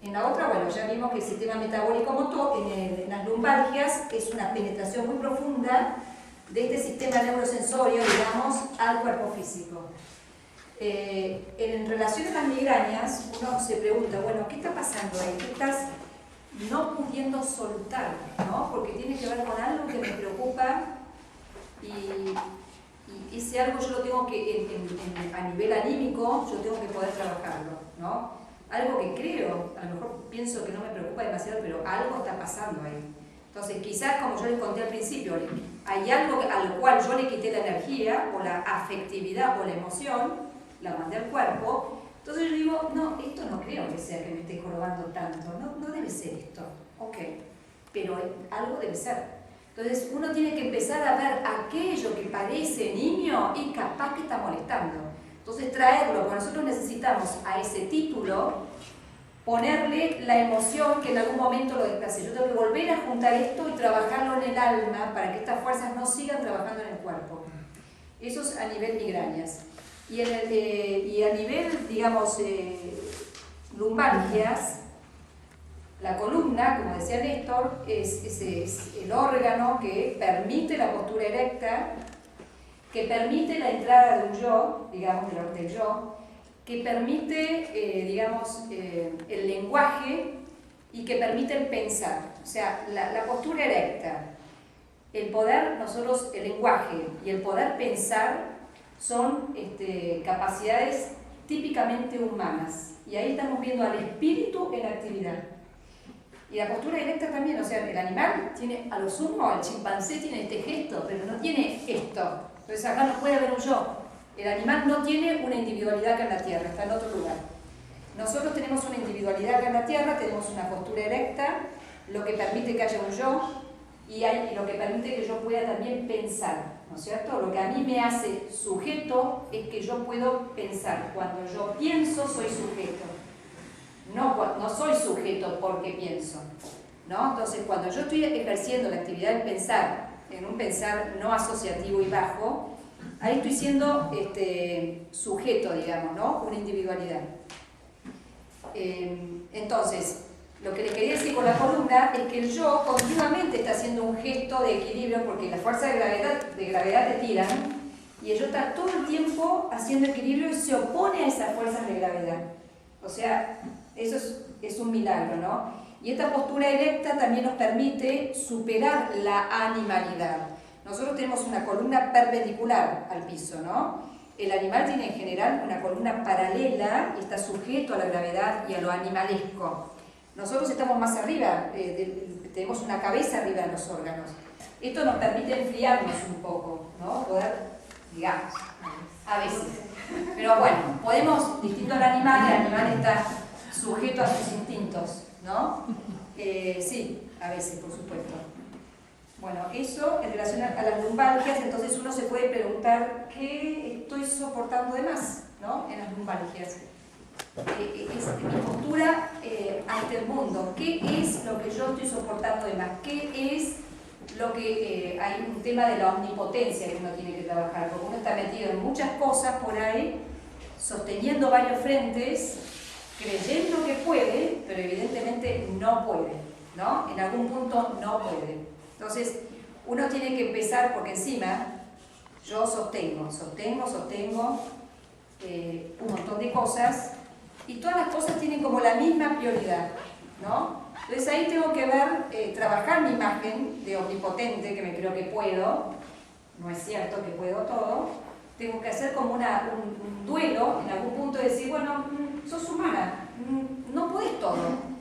En la otra, bueno, ya vimos que el sistema metabólico motor, en las lumbalgias, es una penetración muy profunda de este sistema neurosensorio, digamos, al cuerpo físico. En relación a las migrañas, uno se pregunta, bueno, ¿qué está pasando ahí? ¿Qué estás no pudiendo soltar? ¿No? Porque tiene que ver con algo que me preocupa y ese algo yo lo tengo que, a nivel anímico, yo tengo que poder trabajarlo, ¿no? Algo que creo, a lo mejor pienso que no me preocupa demasiado, pero algo está pasando ahí. Entonces, quizás, como yo les conté al principio, hay algo al cual yo le quité la energía, o la afectividad, o la emoción, la mandé al cuerpo. Entonces yo digo, no, esto no creo que sea que me esté jorobando tanto, no debe ser esto, ok, pero algo debe ser. Entonces uno tiene que empezar a ver aquello que parece niño y capaz que está molestando. Entonces traerlo, porque nosotros necesitamos a ese título ponerle la emoción que en algún momento lo desplace. Yo tengo que volver a juntar esto y trabajarlo en el alma para que estas fuerzas no sigan trabajando en el cuerpo. Eso es a nivel migrañas. Y a nivel, digamos, lumbalgias, la columna, como decía Néstor, es el órgano que permite la postura erecta, que permite la entrada de un yo, digamos, del yo, que permite, digamos, el lenguaje y que permite el pensar. O sea, la postura erecta el poder, nosotros, el lenguaje y el poder pensar son capacidades típicamente humanas. Y ahí estamos viendo al espíritu en actividad. Y la postura erecta también, o sea, el animal tiene, a lo sumo, el chimpancé tiene este gesto, pero no tiene esto. Entonces acá no puede haber un yo. El animal no tiene una individualidad acá en la tierra, está en otro lugar. Nosotros tenemos una individualidad acá en la tierra, tenemos una postura erecta, lo que permite que haya un yo, y lo que permite que yo pueda también pensar, ¿no es cierto? Lo que a mí me hace sujeto es que yo puedo pensar. Cuando yo pienso, soy sujeto. No soy sujeto porque pienso, ¿no? Entonces, cuando yo estoy ejerciendo la actividad del pensar, en un pensar no asociativo y bajo, ahí estoy siendo sujeto, digamos, ¿no? Una individualidad. Entonces, lo que les quería decir con la columna es que el yo continuamente está haciendo un gesto de equilibrio, porque las fuerzas de gravedad te tiran, y el yo está todo el tiempo haciendo equilibrio y se opone a esas fuerzas de gravedad. O sea, eso es un milagro, ¿no? Y esta postura erecta también nos permite superar la animalidad. Nosotros tenemos una columna perpendicular al piso, ¿no? El animal tiene en general una columna paralela y está sujeto a la gravedad y a lo animalesco. Nosotros estamos más arriba, tenemos una cabeza arriba de los órganos. Esto nos permite enfriarnos un poco, ¿no? Poder, digamos, a veces. Pero bueno, podemos, distinto al animal, el animal está sujeto a sus instintos, ¿no? Sí, a veces, por supuesto. Bueno, eso en relación a las lumbalgias, entonces uno se puede preguntar qué estoy soportando de más, ¿no? En las lumbalgias. Es mi postura ante el mundo. ¿Qué es lo que yo estoy soportando de más? ¿Qué es lo que hay un tema de la omnipotencia que uno tiene que trabajar? Porque uno está metido en muchas cosas por ahí, sosteniendo varios frentes, creyendo que puede, pero evidentemente no puede, ¿no? En algún punto no puede. Entonces, uno tiene que empezar, porque encima yo sostengo un montón de cosas, y todas las cosas tienen como la misma prioridad, ¿no? Entonces ahí tengo que ver, trabajar mi imagen de omnipotente, que me creo que puedo, no es cierto que puedo todo, tengo que hacer como un duelo en algún punto de decir, bueno, sos humana, no podés todo.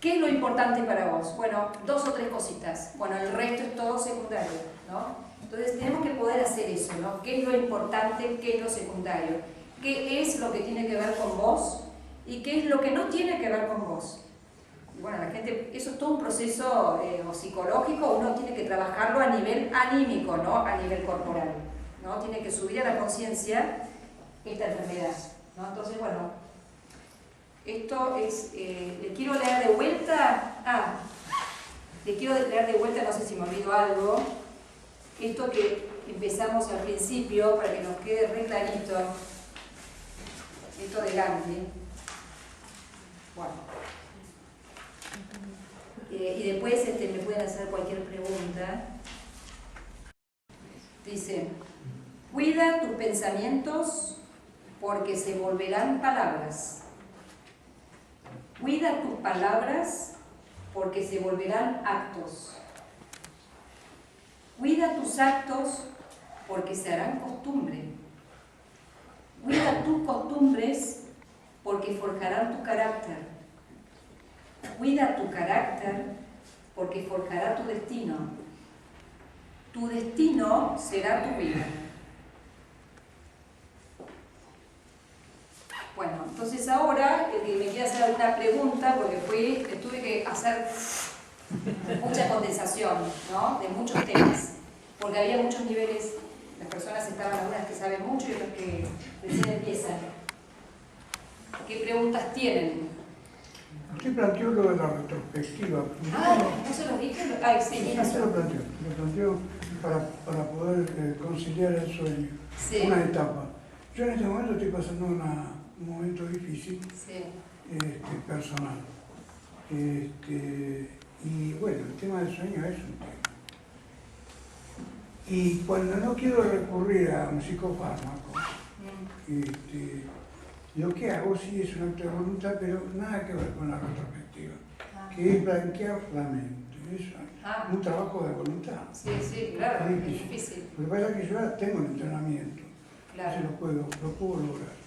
¿Qué es lo importante para vos? Bueno, 2 o 3 cositas. Bueno, el resto es todo secundario, ¿no? Entonces tenemos que poder hacer eso, ¿no? ¿Qué es lo importante? ¿Qué es lo secundario? ¿Qué es lo que tiene que ver con vos? ¿Y qué es lo que no tiene que ver con vos? Y bueno, la gente, eso es todo un proceso psicológico, uno tiene que trabajarlo a nivel anímico, ¿no? A nivel corporal, ¿no? Tiene que subir a la conciencia esta enfermedad, ¿no? Entonces, bueno, esto es, le quiero leer de vuelta, no sé si me olvido algo, esto que empezamos al principio, para que nos quede re clarito, esto de Gandhi. Bueno. Y después me pueden hacer cualquier pregunta. Dice, cuida tus pensamientos porque se volverán palabras. Cuida tus palabras porque se volverán actos. Cuida tus actos porque se harán costumbre. Cuida tus costumbres porque forjarán tu carácter. Cuida tu carácter porque forjará tu destino. Tu destino será tu vida. Bueno, entonces ahora el que me quiera hacer alguna pregunta, porque tuve que hacer mucha condensación, ¿no? De muchos temas, porque había muchos niveles, las personas estaban algunas que saben mucho y otras que recién empiezan. ¿Qué preguntas tienen? Usted planteó lo de la retrospectiva. ¿No se los dije? Sí, Sí, lo planteó para poder conciliar el sueño, sí. Una etapa. Yo en este momento estoy pasando un momento difícil, Sí. Personal. Y bueno, el tema del sueño es un tema. Y cuando no quiero recurrir a un psicofármaco, lo que hago sí es un acto de voluntad, pero nada que ver con la retrospectiva, que es blanquear la mente. es un trabajo de voluntad. Sí, sí, claro, Es es difícil. difícil. Lo que pasa es que yo ya tengo el entrenamiento, Claro. eso lo puedo lograr.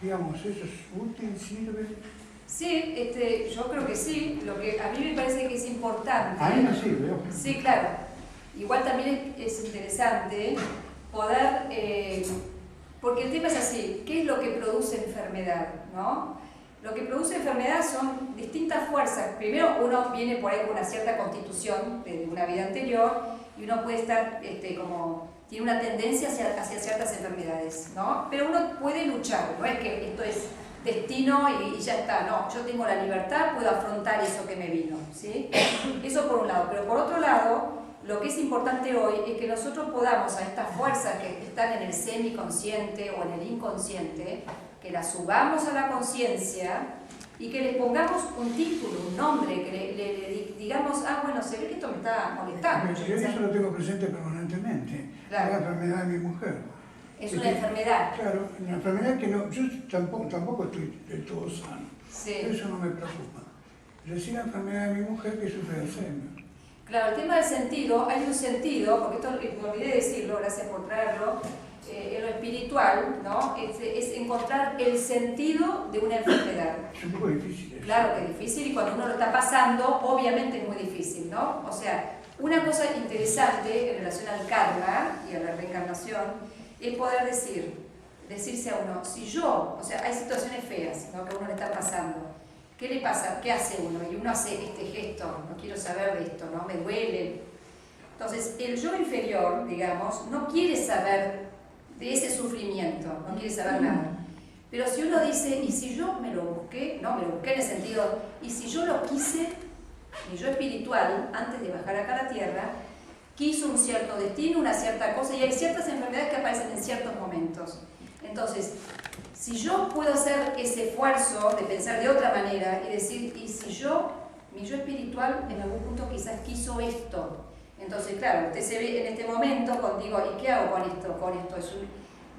Digamos, ¿eso es útil, sirve? Sí, yo creo que sí. Lo que a mí me parece que es importante. A mí no sirve, ojo. Sí, claro. Igual también es interesante poder, porque el tema es así, ¿qué es lo que produce enfermedad? ¿No? Lo que produce enfermedad son distintas fuerzas. Primero, uno viene por ahí con una cierta constitución de una vida anterior y uno puede estar tiene una tendencia hacia ciertas enfermedades, ¿no? Pero uno puede luchar, no es que esto es destino y ya está, no, yo tengo la libertad, puedo afrontar eso que me vino, ¿sí? Eso por un lado, pero por otro lado, lo que es importante hoy es que nosotros podamos a estas fuerzas que están en el semiconsciente o en el inconsciente, que las subamos a la conciencia y que les pongamos un título, un nombre, que le digamos, bueno, se ve que esto me está molestando. Yo eso lo tengo presente permanentemente, Claro. la enfermedad de mi mujer. Es una enfermedad. Claro, una enfermedad que no, yo tampoco estoy del todo sano, Sí. eso no me preocupa. Pero sí la enfermedad de mi mujer que sufre de Alzheimer. Claro, el tema del sentido, hay un sentido, porque esto me olvidé de decirlo, gracias por traerlo, en lo espiritual, ¿no? Es encontrar el sentido de una enfermedad. Es un poco difícil eso. Claro que es difícil y cuando uno lo está pasando, obviamente es muy difícil, ¿no? O sea, una cosa interesante en relación al karma y a la reencarnación es poder decirse a uno, si yo, o sea, hay situaciones feas, ¿no? Que a uno le está pasando. ¿Qué le pasa? ¿Qué hace uno? Y uno hace este gesto, no quiero saber de esto, ¿no? Me duele. Entonces, el yo inferior, digamos, no quiere saber de ese sufrimiento, no quiere saber nada. Pero si uno dice, ¿y si yo me lo busqué? No, me lo busqué en el sentido, ¿y si yo lo quise? Mi yo espiritual, antes de bajar acá a la tierra, quiso un cierto destino, una cierta cosa, y hay ciertas enfermedades que aparecen en ciertos momentos. Entonces, si yo puedo hacer ese esfuerzo de pensar de otra manera y decir, ¿y si mi yo espiritual en algún punto quizás quiso esto? Entonces, claro, usted se ve en este momento contigo, ¿y qué hago con esto?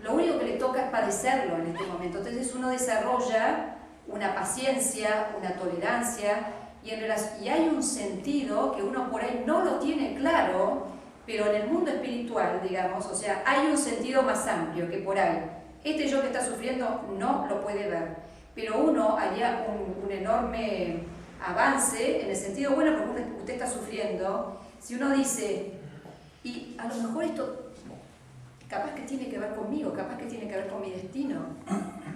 Lo único que le toca es padecerlo en este momento. Entonces uno desarrolla una paciencia, una tolerancia, y hay un sentido que uno por ahí no lo tiene claro, pero en el mundo espiritual, digamos, o sea, hay un sentido más amplio que por ahí. Este yo que está sufriendo no lo puede ver, pero uno haría un enorme avance en el sentido, bueno, porque usted está sufriendo. Si uno dice, y a lo mejor esto capaz que tiene que ver conmigo, capaz que tiene que ver con mi destino.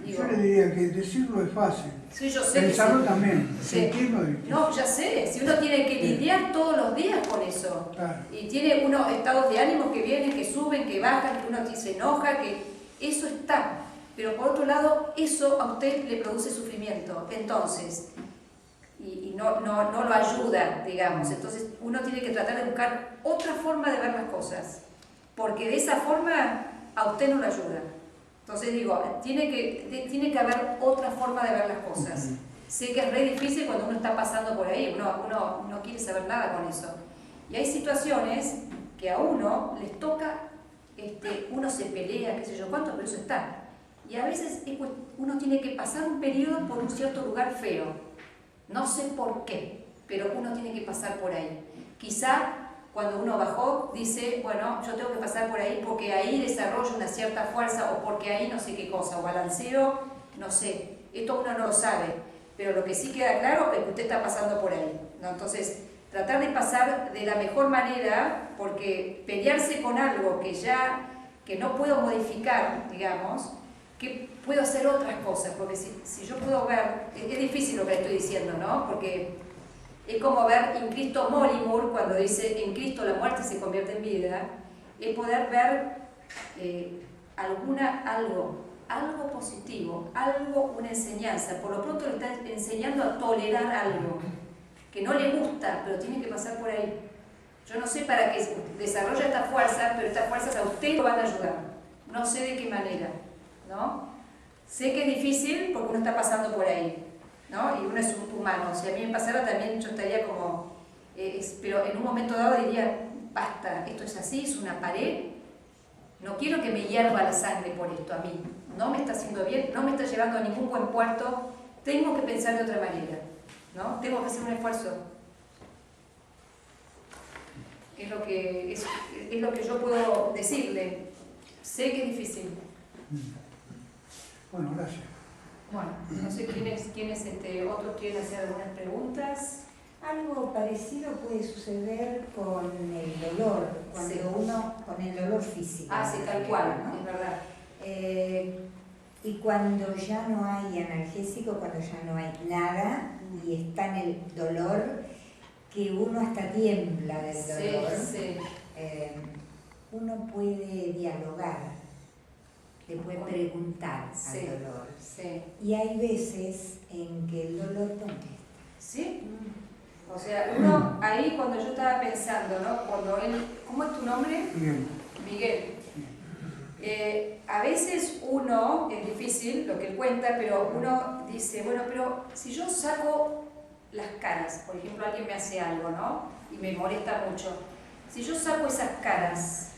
Digo, yo le diría que decirlo es fácil, sí, yo sé pensarlo que sí. también, Sí. sentirlo es difícil. No, ya sé, si uno tiene que lidiar todos los días con eso, Claro. y tiene unos estados de ánimo que vienen, que suben, que bajan, que uno se enoja, que eso está. Pero por otro lado, eso a usted le produce sufrimiento. Entonces, y no lo ayuda, digamos. Entonces uno tiene que tratar de buscar otra forma de ver las cosas, porque de esa forma a usted no lo ayuda. Entonces digo, tiene que haber otra forma de ver las cosas. Sé que es re difícil cuando uno está pasando por ahí, uno no quiere saber nada con eso. Y hay situaciones que a uno les toca, uno se pelea, qué sé yo cuánto, pero eso está. Y a veces uno tiene que pasar un periodo por un cierto lugar feo. No sé por qué, pero uno tiene que pasar por ahí. Quizá cuando uno bajó dice, bueno, yo tengo que pasar por ahí porque ahí desarrollo una cierta fuerza o porque ahí no sé qué cosa, o balanceo, no sé. Esto uno no lo sabe, pero lo que sí queda claro es que usted está pasando por ahí, ¿no? Entonces, tratar de pasar de la mejor manera, porque pelearse con algo que no puedo modificar, digamos, que puedo hacer otras cosas, porque si yo puedo ver, es difícil lo que le estoy diciendo, ¿no? Porque es como ver en Cristo Morimur, cuando dice en Cristo la muerte se convierte en vida, es poder ver algo positivo, una enseñanza. Por lo pronto le está enseñando a tolerar algo que no le gusta, pero tiene que pasar por ahí. Yo no sé para qué desarrolla esta fuerza, pero estas fuerzas a usted lo van a ayudar. No sé de qué manera, ¿no? Sé que es difícil porque uno está pasando por ahí, ¿no? Y uno es un humano. Si a mí me pasara también yo estaría como... pero en un momento dado diría, basta, esto es así, es una pared. No quiero que me hierva la sangre por esto a mí. No me está haciendo bien, no me está llevando a ningún buen puerto. Tengo que pensar de otra manera, ¿no? Tengo que hacer un esfuerzo. Es lo que, es lo que yo puedo decirle. Sé que es difícil. Bueno, gracias. Bueno, no sé quiénes otros quieren hacer algunas preguntas. Algo parecido puede suceder con el dolor, cuando Sí. uno, con el dolor físico. Ah, sí, tal cual, ¿no? Es verdad. Y cuando ya no hay analgésico, cuando ya no hay nada y está en el dolor, que uno hasta tiembla del dolor, Sí. uno puede dialogar, le puede preguntar Sí. al dolor. Sí. Y hay veces en que el dolor contesta. ¿Sí? O sea, uno ahí cuando yo estaba pensando, ¿no? Cuando él, ¿cómo es tu nombre? Bien. Miguel. A veces uno, es difícil lo que él cuenta, pero uno dice, bueno, pero si yo saco las caras, por ejemplo, alguien me hace algo, ¿no? Y me molesta mucho. Si yo saco esas caras,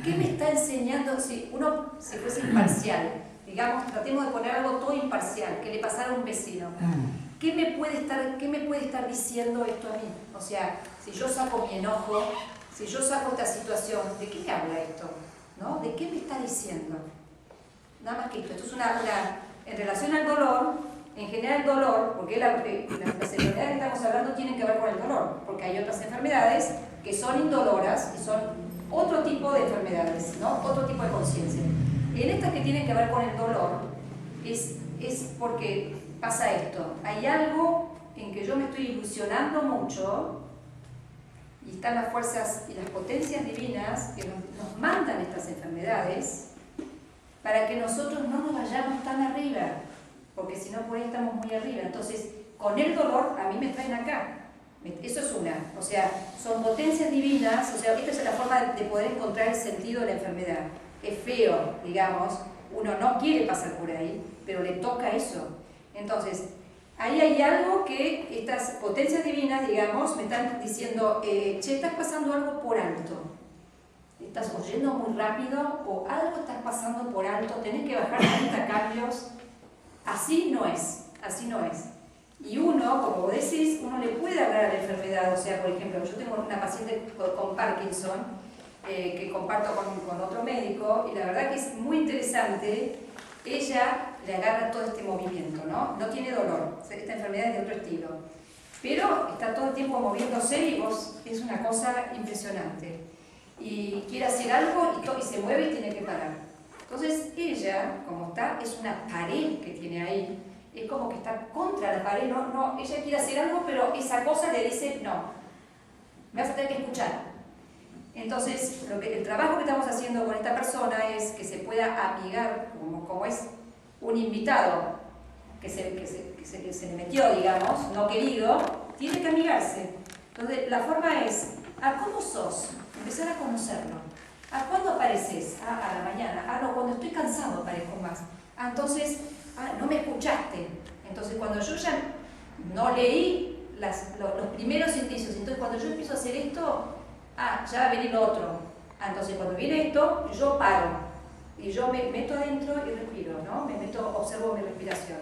¿qué me está enseñando? Si uno se fuese imparcial, digamos, tratemos de poner algo todo imparcial, que le pasara a un vecino. ¿Qué me puede estar diciendo esto a mí? O sea, si yo saco mi enojo, si yo saco esta situación, ¿de qué me habla esto? ¿No? ¿De qué me está diciendo? Nada más que esto. Esto es en relación al dolor, en general el dolor, porque las enfermedades que estamos hablando tienen que ver con el dolor, porque hay otras enfermedades que son indoloras y son otro tipo de enfermedades, ¿no? Otro tipo de conciencia. En estas que tienen que ver con el dolor, es porque pasa esto. Hay algo en que yo me estoy ilusionando mucho y están las fuerzas y las potencias divinas que nos mandan estas enfermedades para que nosotros no nos vayamos tan arriba, porque si no por ahí estamos muy arriba. Entonces, con el dolor a mí me traen acá. Eso es una. O sea, son potencias divinas, o sea, esta es la forma de poder encontrar el sentido de la enfermedad. Es feo, digamos, uno no quiere pasar por ahí, pero le toca eso. Entonces, ahí hay algo que estas potencias divinas, digamos, me están diciendo, che, estás pasando algo por alto. Estás oyendo muy rápido o algo estás pasando por alto, tenés que bajar 30 cambios. Así no es, así no es. Y uno, como vos decís, uno le puede hablar a la enfermedad. O sea, por ejemplo, yo tengo una paciente con Parkinson que comparto con otro médico y la verdad que es muy interesante. Ella le agarra todo este movimiento, ¿no? No tiene dolor, esta enfermedad es de otro estilo. Pero está todo el tiempo moviéndose y vos, es una cosa impresionante. Y quiere hacer algo y se mueve y tiene que parar. Entonces ella, como está, es una pared que tiene ahí. Es como que está contra la pared, ella quiere hacer algo, pero esa cosa le dice, no, me vas a tener que escuchar. Entonces, el trabajo que estamos haciendo con esta persona es que se pueda amigar, como es un invitado que se le metió, digamos, no querido, tiene que amigarse. Entonces, la forma es, ¿cómo sos? Empezar a conocerlo. ¿Cuándo apareces? A la mañana. No, cuando estoy cansado aparezco más. Entonces, no me escuchaste. Entonces, cuando yo ya no leí los primeros indicios, entonces cuando yo empiezo a hacer esto, ya va a venir lo otro. Entonces, cuando viene esto, yo paro. Y yo me meto adentro y respiro, ¿no? Observo mi respiración.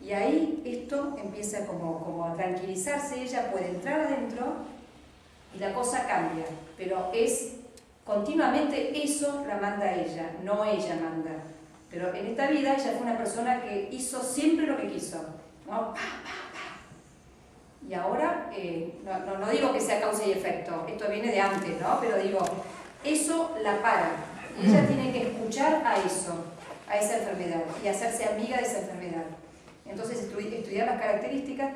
Y ahí esto empieza como a tranquilizarse, ella puede entrar adentro y la cosa cambia. Pero es continuamente eso la manda ella, no ella manda. Pero en esta vida ella fue una persona que hizo siempre lo que quiso, ¿no? Y ahora, no digo que sea causa y efecto, esto viene de antes, ¿no? Pero digo, eso la para. Y ella tiene que escuchar a eso, a esa enfermedad, y hacerse amiga de esa enfermedad. Entonces estudiar las características,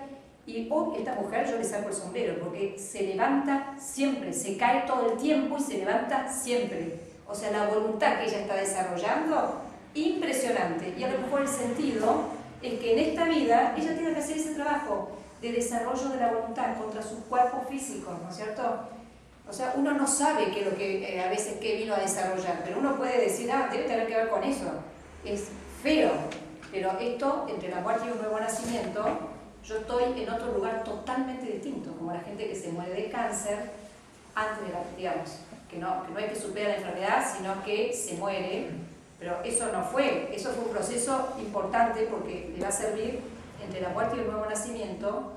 y hoy esta mujer yo le saco el sombrero, porque se levanta siempre, se cae todo el tiempo y se levanta siempre. O sea, la voluntad que ella está desarrollando, impresionante. Y a lo mejor el sentido es que en esta vida ella tiene que hacer ese trabajo de desarrollo de la voluntad contra sus cuerpos físicos, ¿no es cierto? O sea, uno no sabe qué es lo que a veces qué vino a desarrollar, pero uno puede decir, debe tener que ver con eso. Es feo, pero esto, entre la muerte y un nuevo nacimiento, yo estoy en otro lugar totalmente distinto, como la gente que se muere de cáncer antes de digamos, que no hay que superar la enfermedad, sino que se muere, pero eso no fue, eso fue un proceso importante porque le va a servir entre la muerte y el nuevo nacimiento,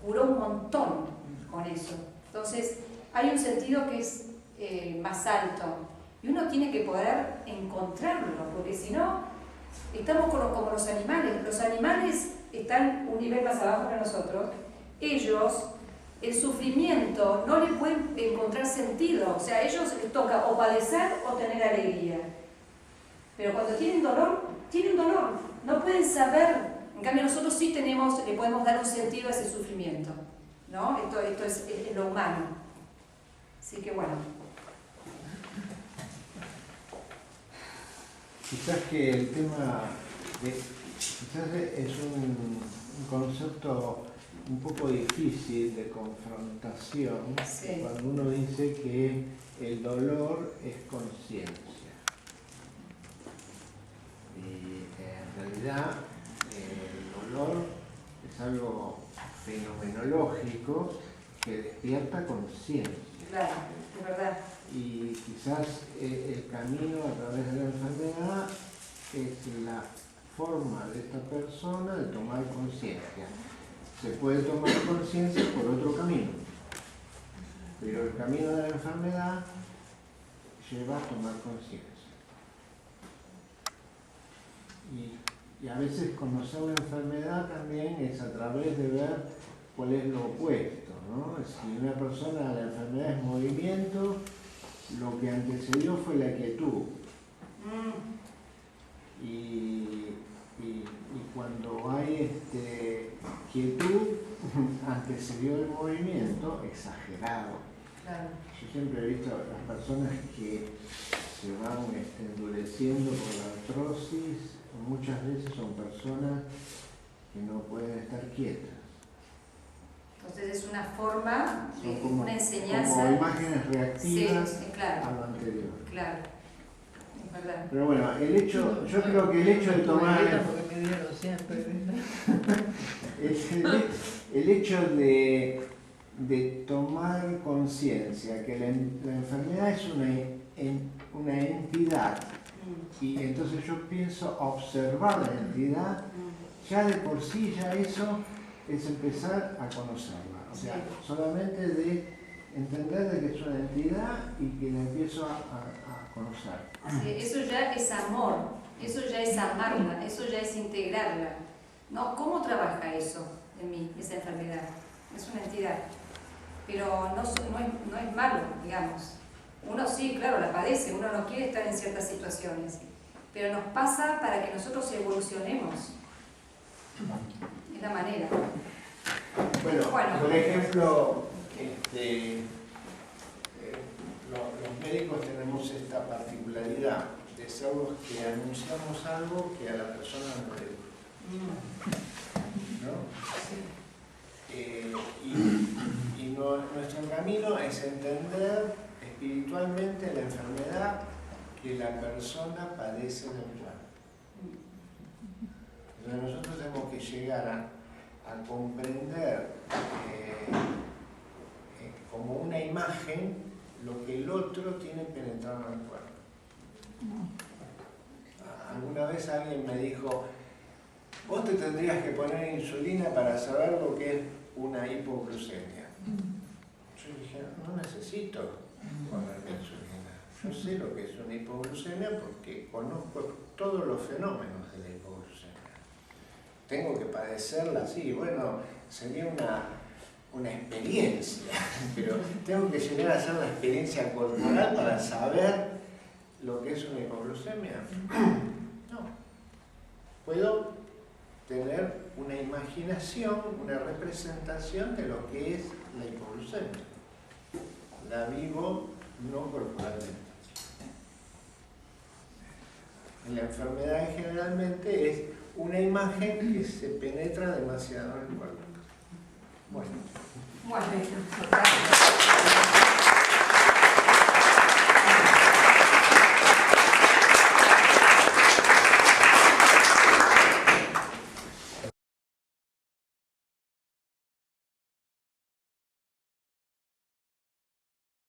curó un montón con eso. Entonces, hay un sentido que es más alto. Y uno tiene que poder encontrarlo, porque si no, estamos como los animales. Los animales están un nivel más abajo que nosotros. Ellos, el sufrimiento, no le pueden encontrar sentido. O sea, a ellos les toca o padecer o tener alegría. Pero cuando tienen dolor, no pueden saber. En cambio, nosotros sí le podemos dar un sentido a ese sufrimiento, ¿no? Esto es lo humano. Así que bueno. Quizás que el tema quizás es un concepto un poco difícil de confrontación, Sí. cuando uno dice que el dolor es conciencia. Y en realidad el dolor es algo fenomenológico que despierta conciencia. Claro, es verdad. Y quizás el camino a través de la enfermedad es la forma de esta persona de tomar conciencia. Se puede tomar conciencia por otro camino, pero el camino de la enfermedad lleva a tomar conciencia. Y a veces conocer la enfermedad también es a través de ver cuál es lo opuesto, ¿no? Si una persona, la enfermedad es movimiento, lo que antecedió fue la quietud. Y cuando hay quietud, antecedió el movimiento exagerado. Claro. Yo siempre he visto a las personas que se van endureciendo por la artrosis, muchas veces son personas que no pueden estar quietas. Entonces es una forma, Son como, una enseñanza. como imágenes reactivas Sí, claro. a lo anterior. Claro, es verdad. Pero bueno, yo creo que el hecho de tomar... Porque me dieron siempre, el hecho de tomar conciencia que la enfermedad es una entidad, y entonces yo pienso observar la entidad, ya de por sí ya eso es empezar a conocerla. O sea, solamente de entender de que es una entidad y que la empiezo a conocer. Sí, eso ya es amor, eso ya es amarla, eso ya es integrarla. ¿No? ¿Cómo trabaja eso en mí, esa enfermedad? Es una entidad, pero no es malo, digamos. Uno sí, claro, la padece, uno no quiere estar en ciertas situaciones, pero nos pasa para que nosotros evolucionemos. Es la manera. Bueno, por ejemplo, los médicos tenemos esta particularidad de ser los que anunciamos algo que a la persona no le gusta, ¿no? Y nuestro camino es entender espiritualmente la enfermedad que la persona padece en el cuerpo. Entonces nosotros tenemos que llegar a comprender como una imagen lo que el otro tiene penetrado en el cuerpo. Alguna vez alguien me dijo, vos te tendrías que poner insulina para saber lo que es una hipoglucemia. Yo dije, no necesito ponerme insulina. Yo sé lo que es una hipoglucemia porque conozco todos los fenómenos de la hipoglucemia. Tengo que padecerla así, bueno, sería una experiencia, pero tengo que llegar a hacer la experiencia corporal para saber lo que es una hipoglucemia. No. Puedo tener una imaginación, una representación de lo que es la hipoglucemia. La vivo no corporalmente. La enfermedad generalmente es una imagen que se penetra demasiado en el cuerpo. Bueno. Bueno, gracias.